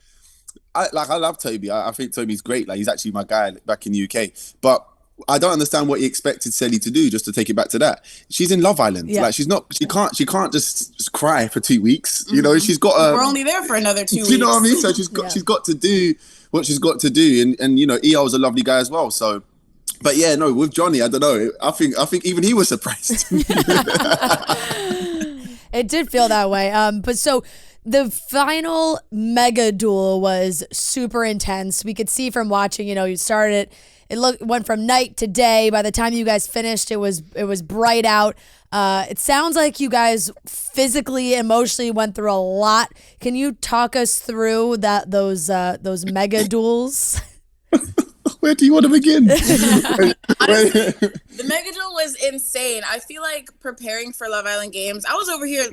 I love Toby. I think Toby's great. Like, he's actually my guy back in the UK. But I don't understand what he expected Selly to do, just to take it back to that. She's in Love Island. Like, she can't just cry for 2 weeks. She's got we're only there for another 2 weeks. Do you know what I mean? So she's got to do what she's got to do. And EL's a lovely guy as well. So, but yeah, no, with Johnny, I don't know. I think even he was surprised. It did feel that way. But so the final mega duel was super intense. We could see from watching, you started it. It went from night to day. By the time you guys finished, it was bright out. It sounds like you guys physically, emotionally went through a lot. Can you talk us through those mega duels? Where do you want to begin? Honestly, the mega duel was insane. I feel like preparing for Love Island games, I was over here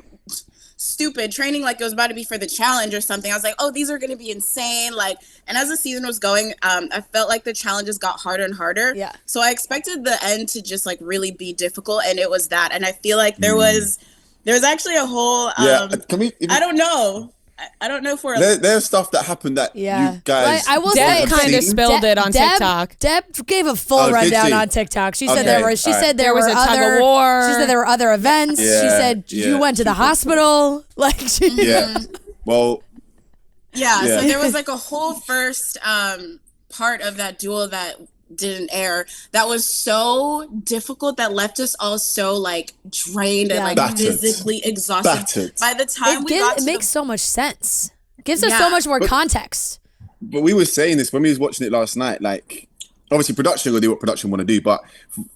stupid training like it was about to be for the challenge or something. I was like, oh, these are going to be insane. Like, and as the season was going, I felt like the challenges got harder and harder. Yeah. So I expected the end to just like really be difficult, and it was that. And I feel like there was actually a whole I don't know. I don't know if we're there's stuff that happened that you guys. I will say, kind of spilled it on TikTok. Deb gave a full rundown on TikTok. She said there was a tug of war. She said there were other events. Yeah, she said you went to the hospital. Like, well. Yeah, so there was like a whole first part of that duel that didn't air that was so difficult, that left us all so like drained and like battered. Physically exhausted. By the time it makes so much sense. Gives us so much more context. But we were saying this when we was watching it last night. Like, obviously production will do what production want to do, but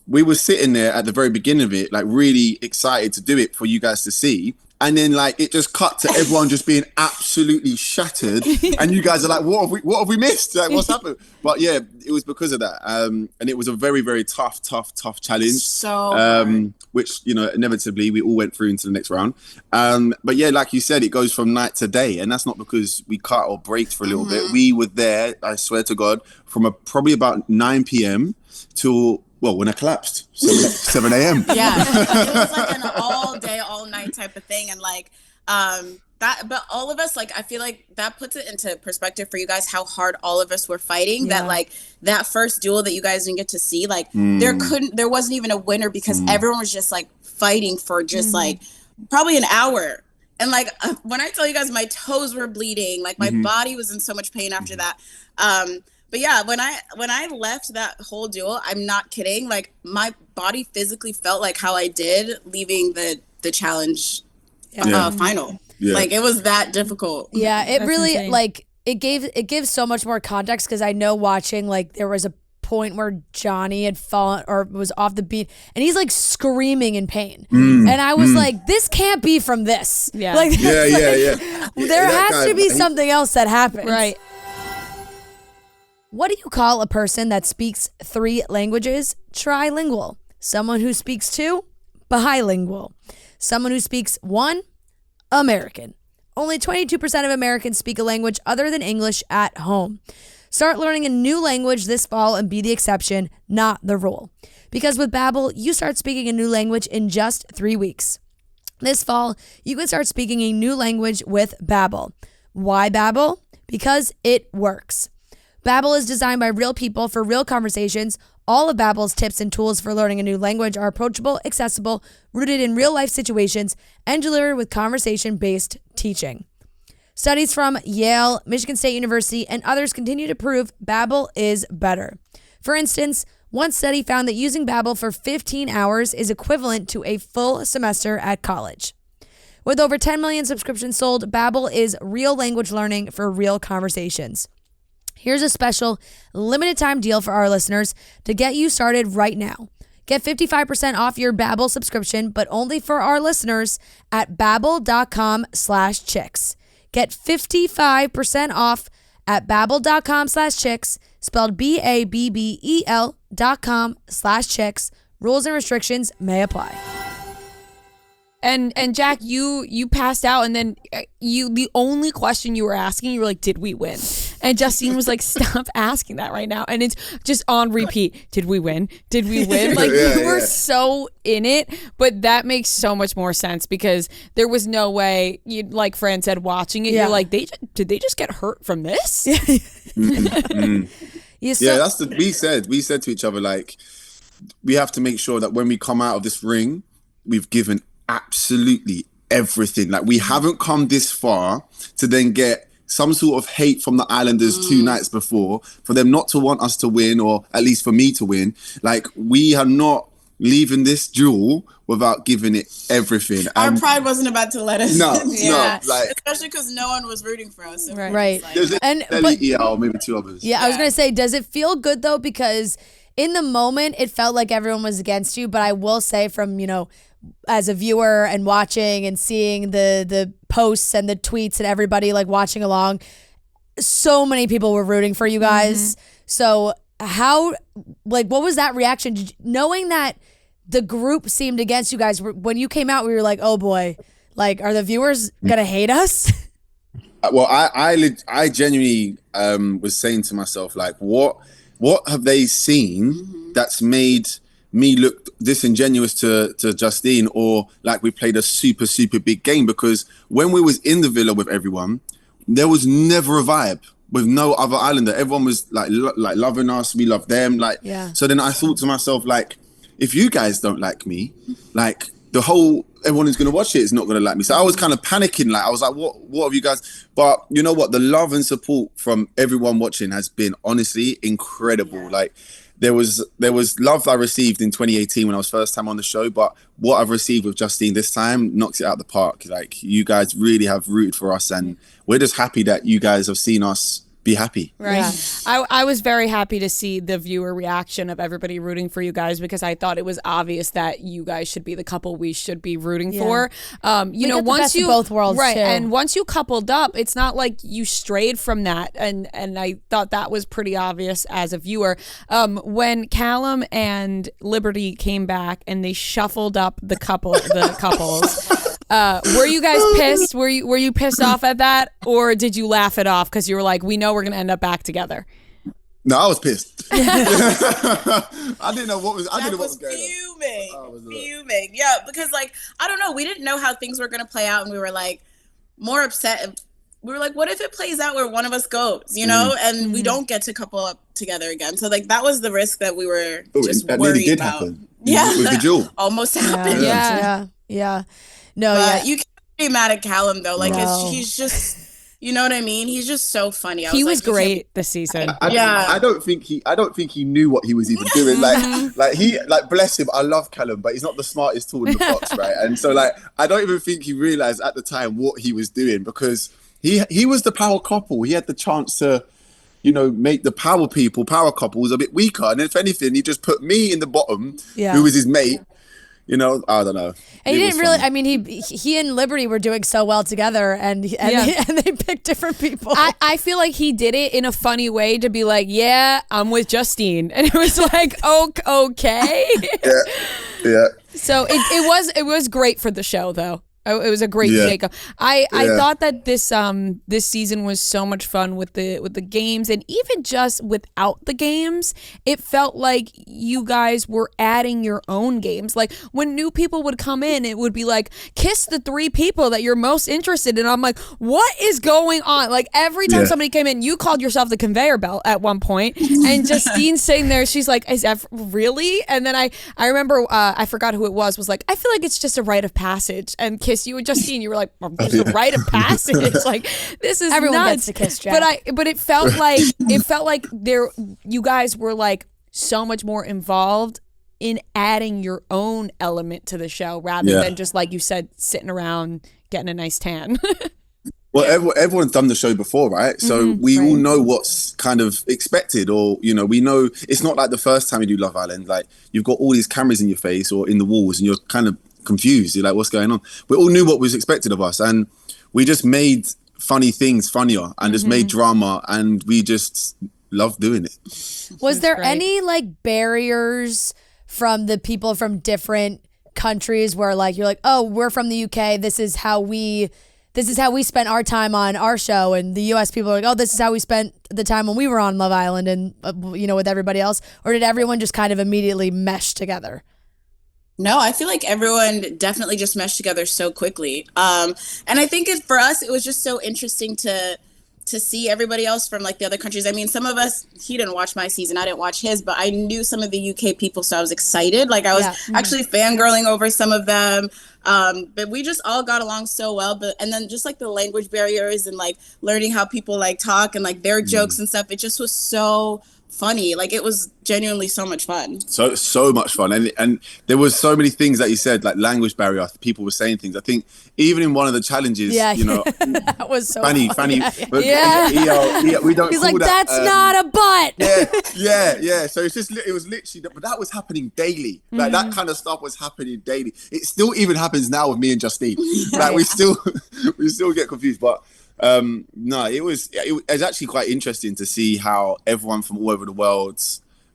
we were sitting there at the very beginning of it, like really excited to do it for you guys to see. and then like it just cut to everyone just being absolutely shattered, and you guys are like, what have we missed? Like, what's happened? But yeah, it was because of that, and it was a very, very tough challenge. So which, you know, inevitably we all went through into the next round. But yeah, like you said, it goes from night to day, and that's not because we cut or braked for a little bit. We were there, I swear to God, from probably about 9 p.m. till, well, when I collapsed, 7 a.m. Yeah, it was like an all day, all night type of thing, and like that. But all of us, like, I feel like that puts it into perspective for you guys how hard all of us were fighting. That like that first duel that you guys didn't get to see, like there wasn't even a winner because everyone was just like fighting for just like probably an hour. And like when I tell you guys, my toes were bleeding, like my body was in so much pain after that. But yeah, when I left that whole duel, I'm not kidding. Like my body physically felt like how I did leaving the challenge final. Yeah. Like it was that difficult. Yeah, it That's really insane. like it gives so much more context because I know watching, like, there was a point where Johnny had fallen or was off the beat and he's like screaming in pain. And I was like, this can't be from this. Yeah. Like, Yeah. there has to be something else that happened. Right. What do you call a person that speaks 3 languages? Trilingual. Someone who speaks 2? Bilingual. Someone who speaks 1? American. Only 22% of Americans speak a language other than English at home. Start learning a new language this fall and be the exception, not the rule. Because with Babbel, you start speaking a new language in just 3 weeks. This fall, you can start speaking a new language with Babbel. Why Babbel? Because it works. Babbel is designed by real people for real conversations. All of Babbel's tips and tools for learning a new language are approachable, accessible, rooted in real-life situations, and delivered with conversation-based teaching. Studies from Yale, Michigan State University, and others continue to prove Babbel is better. For instance, one study found that using Babbel for 15 hours is equivalent to a full semester at college. With over 10 million subscriptions sold, Babbel is real language learning for real conversations. Here's a special limited time deal for our listeners to get you started right now. Get 55% off your Babbel subscription, but only for our listeners at babbel.com/chicks. Get 55% off at babbel.com/chicks, spelled BABBEL.com/chicks. Rules and restrictions may apply. And Jack, you passed out, and then the only question you were asking, you were like, "Did we win?" And Justine was like, "Stop asking that right now." And it's just on repeat. Did we win? Did we win? Like you were so in it, but that makes so much more sense because there was no way. You, like Fran said, watching it, you're like, did they just get hurt from this? That's we said to each other, like, we have to make sure that when we come out of this ring, we've given absolutely everything. Like, we haven't come this far to then get some sort of hate from the Islanders 2 nights before for them not to want us to win, or at least for me to win. Like, we are not leaving this duel without giving it everything. Our pride wasn't about to let us. No, like, especially because no one was rooting for us. So Right. There's maybe 2 others. Yeah, I was gonna say, does it feel good though? Because in the moment, it felt like everyone was against you. But I will say, from, you know, as a viewer and watching and seeing the posts and the tweets and everybody like watching along, so many people were rooting for you guys. So how, like, what was that reaction? Knowing that the group seemed against you guys, when you came out, we were like, oh boy, like, are the viewers gonna hate us? Well, I genuinely was saying to myself, like, what have they seen that's made me look disingenuous to Justine, or like we played a super, super big game? Because when we was in the villa with everyone, there was never a vibe with no other Islander. Everyone was like loving us. We loved them. Like, so then I thought to myself, like, if you guys don't like me, like, everyone who's going to watch it is not going to like me. So I was kind of panicking. Like, I was like, what have you guys? But you know what? The love and support from everyone watching has been honestly incredible. Like, there was love I received in 2018 when I was first time on the show, but what I've received with Justine this time knocks it out the park. Like, you guys really have rooted for us, and we're just happy that you guys have seen us be happy. Right. Yeah. I was very happy to see the viewer reaction of everybody rooting for you guys, because I thought it was obvious that you guys should be the couple we should be rooting for. You know, got the once best of you both worlds, right, too. and once you coupled up, it's not like you strayed from that, and I thought that was pretty obvious as a viewer. When Callum and Liberty came back and they shuffled up the couples. Were you guys pissed? Were you pissed off at that, or did you laugh it off because you were like, we know we're gonna end up back together? No, I was pissed. I didn't know what was going on. Fuming. Yeah, because like I don't know, we didn't know how things were gonna play out, and we were like more upset. We were like, what if it plays out where one of us goes, you know, and we don't get to couple up together again? So like that was the risk that we were just that worried nearly did about. happen. Yeah, With the jewel. almost happened. Yeah. No, But you can't be mad at Callum though. Like No. he's just, you know what I mean? He's just so funny. He was like, you great this season. I don't think he knew what he was even doing. Like bless him. I love Callum, but he's not the smartest tool in the box, right? And so like I don't even think he realized at the time what he was doing, because he was the power couple. He had the chance to, you know, make the power couples a bit weaker. And if anything, he just put me in the bottom, who was his mate. You know, I don't know. And he didn't really. I mean, he and Liberty were doing so well together, and they picked different people. I feel like he did it in a funny way to be like, yeah, I'm with Justine, and it was like, okay. Yeah. So it was great for the show, though. It was a great shakeup. I thought that this season was so much fun with the games, and even just without the games, it felt like you guys were adding your own games. Like when new people would come in, it would be like, kiss the 3 people that you're most interested in. I'm like, what is going on? Like every time somebody came in, you called yourself the conveyor belt at one point, and Justine's sitting there, she's like, is that really? And then I remember I forgot who it was like, I feel like it's just a rite of passage, and kiss you and Justine, you were like, just a rite of passage. Like this is Everyone nuts. gets to kiss Jack. But it felt like you guys were like so much more involved in adding your own element to the show rather than just, like you said, sitting around getting a nice tan. Well, everyone's done the show before, right? So we all know what's kind of expected, or, you know, we know it's not like the first time you do Love Island. Like you've got all these cameras in your face or in the walls, and you're kind of confused. You're like, what's going on? We all knew what was expected of us, and we just made funny things funnier and just made drama, and we just loved doing it. Was there any like barriers from the people from different countries where like you're like, oh, we're from the UK, this is how we spent our time on our show, and the US people are like, oh, this is how we spent the time when we were on Love Island and you know, with everybody else? Or did everyone just kind of immediately mesh together? No, I feel like everyone definitely just meshed together so quickly. And I think for us, it was just so interesting to see everybody else from like the other countries. I mean, some of us, he didn't watch my season, I didn't watch his, but I knew some of the UK people, so I was excited. Like I was actually fangirling over some of them. But we just all got along so well. And then just like the language barriers and like learning how people like talk and like their jokes and stuff, it just was so funny. Like it was genuinely so much fun. So much fun. And there was so many things that you said, like language barrier, people were saying things. I think even in one of the challenges, you know, that was so funny. We don't. He's call like, that, that's not a butt. Yeah. So it was literally, but that was happening daily. Like that kind of stuff was happening daily. It still even happens now with me and Justine. Like we still get confused, but. No, it was actually quite interesting to see how everyone from all over the world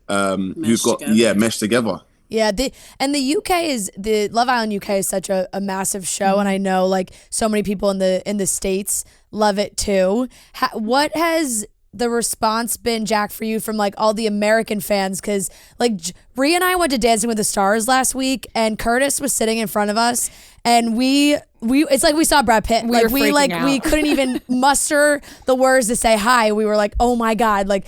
meshed together. Yeah, the Love Island UK is such a massive show, and I know like so many people in the States love it too. What has the response been, Jack, for you from like all the American fans? Because like Ria and I went to Dancing with the Stars last week, and Curtis was sitting in front of us, and we it's like we saw Brad Pitt. We couldn't even muster the words to say hi. We were like, oh my God. Like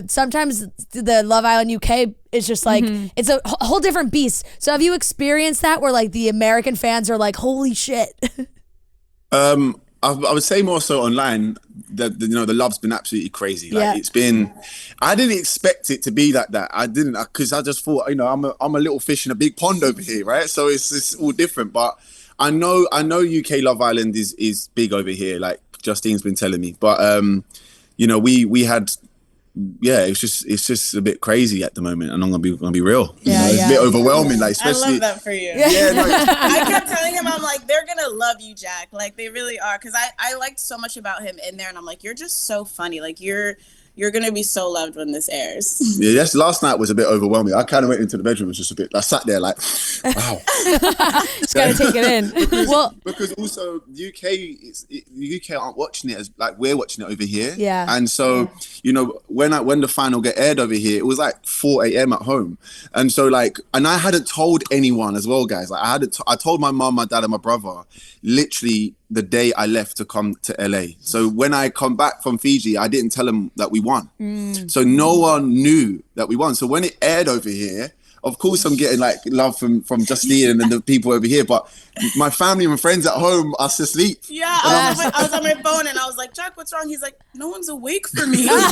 sometimes the Love Island UK is just like it's a whole different beast. So have you experienced that where like the American fans are like, holy shit? I would say more so online. The love's been absolutely crazy. Like it's been. I didn't expect it to be like that. I didn't, because I just thought, I'm a little fish in a big pond over here, right? So it's all different. But I know UK Love Island is big over here. Like Justine's been telling me, but we had. Yeah, it's just a bit crazy at the moment, and I'm gonna be real. It's a bit overwhelming, like especially. I love that for you. Yeah, no, I kept telling him, I'm like, they're gonna love you, Jack. Like they really are, because I liked so much about him in there, and I'm like, you're just so funny. Like you're gonna be so loved when this airs. Yeah, yes. Last night was a bit overwhelming. I kind of went into the bedroom, was just a bit. I sat there like, wow. Just gotta take it in. Because also the UK aren't watching it as like we're watching it over here. Yeah. And so when the final get aired over here, it was like 4 a.m. at home, and so and I hadn't told anyone as well, guys. Like I told my mom, my dad, and my brother literally the day I left to come to LA. So when I come back from Fiji, I didn't tell them that we won. So no one knew that we won. So when it aired over here, of course I'm getting like love from Justine and the people over here, but my family and friends at home are asleep. Yeah, I was on my phone and I was like, Jack, what's wrong? He's like, no one's awake for me. He's like,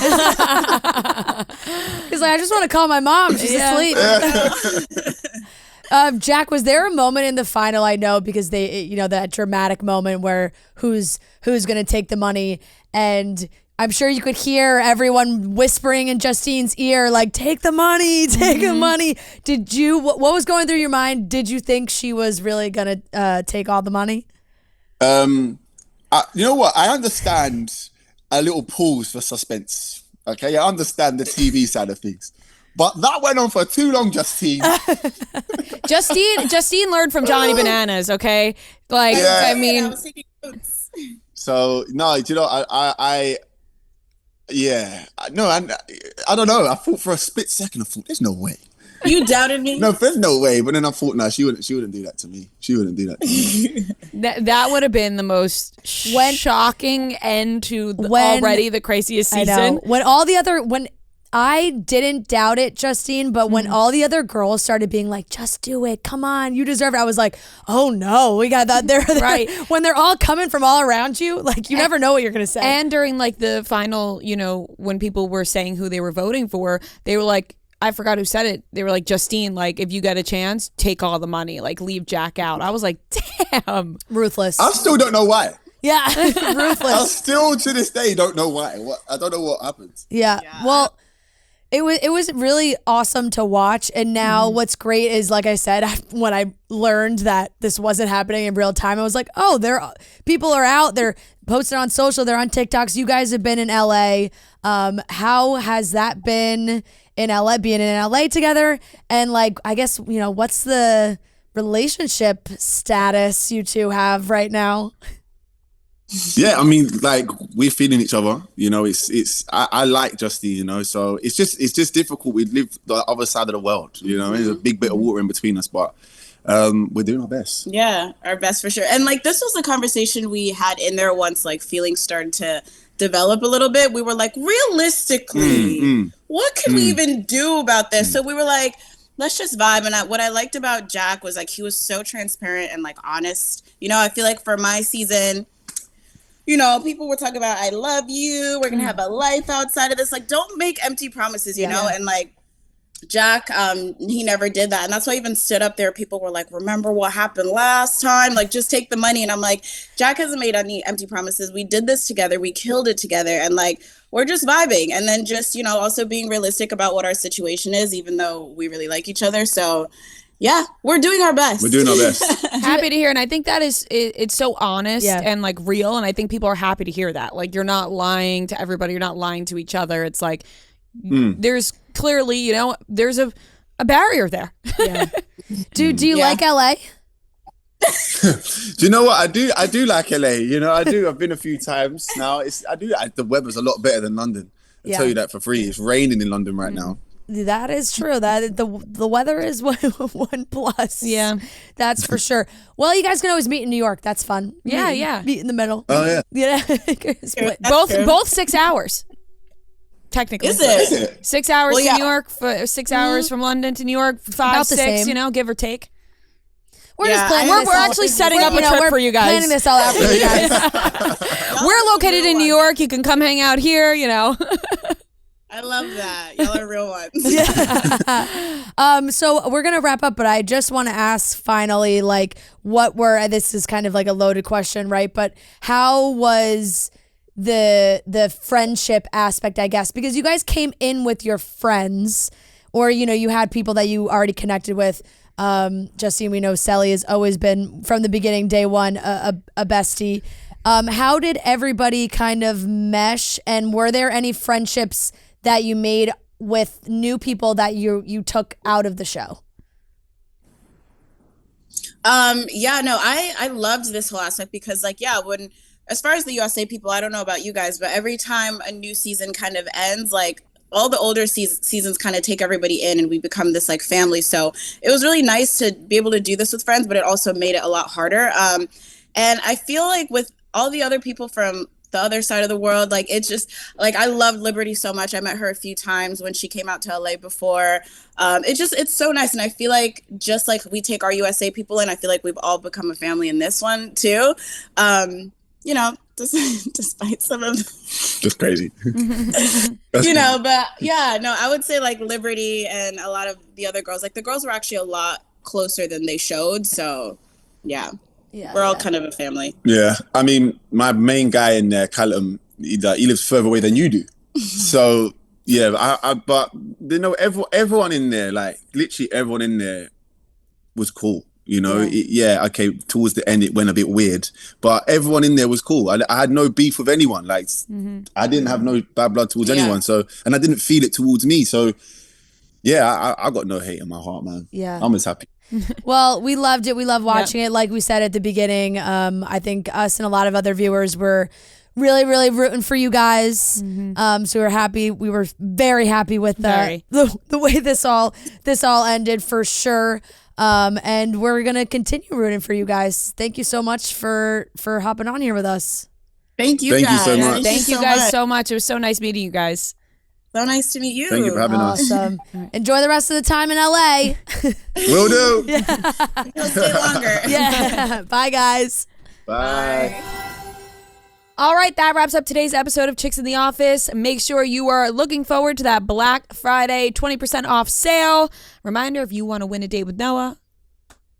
I just want to call my mom. She's asleep. Jack, was there a moment in the final? I know because that dramatic moment where who's going to take the money, and I'm sure you could hear everyone whispering in Justine's ear, like, take the money, take the money. Did you, what was going through your mind? Did you think she was really going to take all the money? You know what? I understand a little pause for suspense. Okay, I understand the TV side of things. But that went on for too long, Justine. Justine learned from Johnny Bananas, okay? Like, Yeah. I mean... I was taking notes. So, no, I don't know. I thought for a split second, I thought, there's no way. You doubted me? No, there's no way. But then I thought, no, she wouldn't do that to me. She wouldn't do that to me. That would have been the most shocking end to already the craziest season. When I didn't doubt it, Justine, but when all the other girls started being like, just do it, come on, you deserve it, I was like, oh no, we got that there. Right. When they're all coming from all around you, like you never know what you're going to say. And during like the final, when people were saying who they were voting for, they were like, I forgot who said it. They were like, Justine, like, if you get a chance, take all the money, like leave Jack out. I was like, damn. Ruthless. I still don't know why. Yeah, ruthless. I still to this day don't know why. I don't know what happened. Yeah. Well, it was really awesome to watch. And now what's great is, like I said, when I learned that this wasn't happening in real time, I was like, oh, people are out. They're posted on social. They're on TikToks. You guys have been in LA. How has that been in LA, being in LA together? And like, I guess, what's the relationship status you two have right now? Yeah, I mean, like we're feeling each other. I like Justine. So it's just difficult. We live the other side of the world. There's a big bit of water in between us, but we're doing our best. Yeah, our best for sure. And like this was a conversation we had in there once like feelings started to develop a little bit. We were like, realistically, what can we even do about this? So we were like, let's just vibe. And what I liked about Jack was like he was so transparent and like honest. I feel like for my season, people were talking about, I love you, we're gonna have a life outside of this. Like, don't make empty promises, you know? And like Jack, he never did that. And that's why I even stood up there. People were like, remember what happened last time? Like, just take the money. And I'm like, Jack hasn't made any empty promises. We did this together. We killed it together. And like, we're just vibing. And then just, also being realistic about what our situation is, even though we really like each other. So yeah, we're doing our best. We're doing our best. Happy to hear. And I think that it's so honest and like real. And I think people are happy to hear that. Like, you're not lying to everybody. You're not lying to each other. It's like, there's clearly, there's a barrier there. Yeah. Do you like LA? Do you know what? I do like LA. I do. I've been a few times now. The weather's a lot better than London. I'll tell you that for free. It's raining in London right now. That is true. That the weather is one plus. Yeah, that's for sure. Well, you guys can always meet in New York. That's fun. Yeah. Meet in the middle. Oh yeah. Yeah. both 6 hours. Technically, is it 6 hours to New York? 6 hours from London to New York. 5, About the 6. same. Give or take. We're just planning. We're actually setting up a trip for you guys. Planning this all out for you guys. We're located in New York. You can come hang out here. I love that. Y'all are real ones. So we're gonna wrap up, but I just want to ask finally, like, this is kind of like a loaded question, right? But how was the friendship aspect, I guess, because you guys came in with your friends, or you had people that you already connected with. Justine, we know Sally has always been from the beginning, day one, a bestie. How did everybody kind of mesh, and were there any friendships that you made with new people that you took out of the show? I loved this whole aspect because when, as far as the USA people, I don't know about you guys, but every time a new season kind of ends, like all the older seasons kind of take everybody in and we become this like family. So it was really nice to be able to do this with friends, but it also made it a lot harder. And I feel like with all the other people from the other side of the world, like it's just like I love Liberty so much. I met her a few times when she came out to LA before. It's so nice, and I feel like just like we take our USA people in, I feel like we've all become a family in this one too. Despite some of just crazy. but yeah, no, I would say like Liberty and a lot of the other girls, like the girls were actually a lot closer than they showed. So yeah. We're all kind of a family. Yeah, I mean, my main guy in there, Callum, he lives further away than you do. So yeah, but everyone in there, like literally everyone in there, was cool. Towards the end it went a bit weird, but everyone in there was cool. I had no beef with anyone. Like I didn't have no bad blood towards anyone. So, and I didn't feel it towards me. So yeah, I got no hate in my heart, man. Yeah, I'm just happy. Well, we loved it. We love watching it. Like we said at the beginning, I think us and a lot of other viewers were really, really rooting for you guys. So we're happy. We were very happy with the way this all ended, for sure. And we're gonna continue rooting for you guys. Thank you so much for hopping on here with us. Thank you guys. So much. Thank you guys so much. It was so nice meeting you guys. So nice to meet you. Thank you for having us. Awesome. Enjoy the rest of the time in LA. Will do. You'll stay longer. Yeah. Bye, guys. Bye. All right, that wraps up today's episode of Chicks in the Office. Make sure you are looking forward to that Black Friday 20% off sale. Reminder, if you want to win a date with Noah,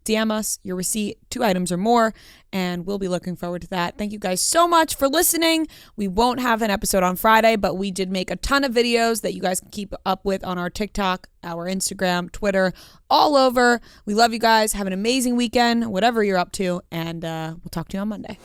DM us your receipt, 2 items or more, and we'll be looking forward to that. Thank you guys so much for listening. We won't have an episode on Friday, but we did make a ton of videos that you guys can keep up with on our TikTok, our Instagram, Twitter, all over. We love you guys. Have an amazing weekend, whatever you're up to, and we'll talk to you on Monday.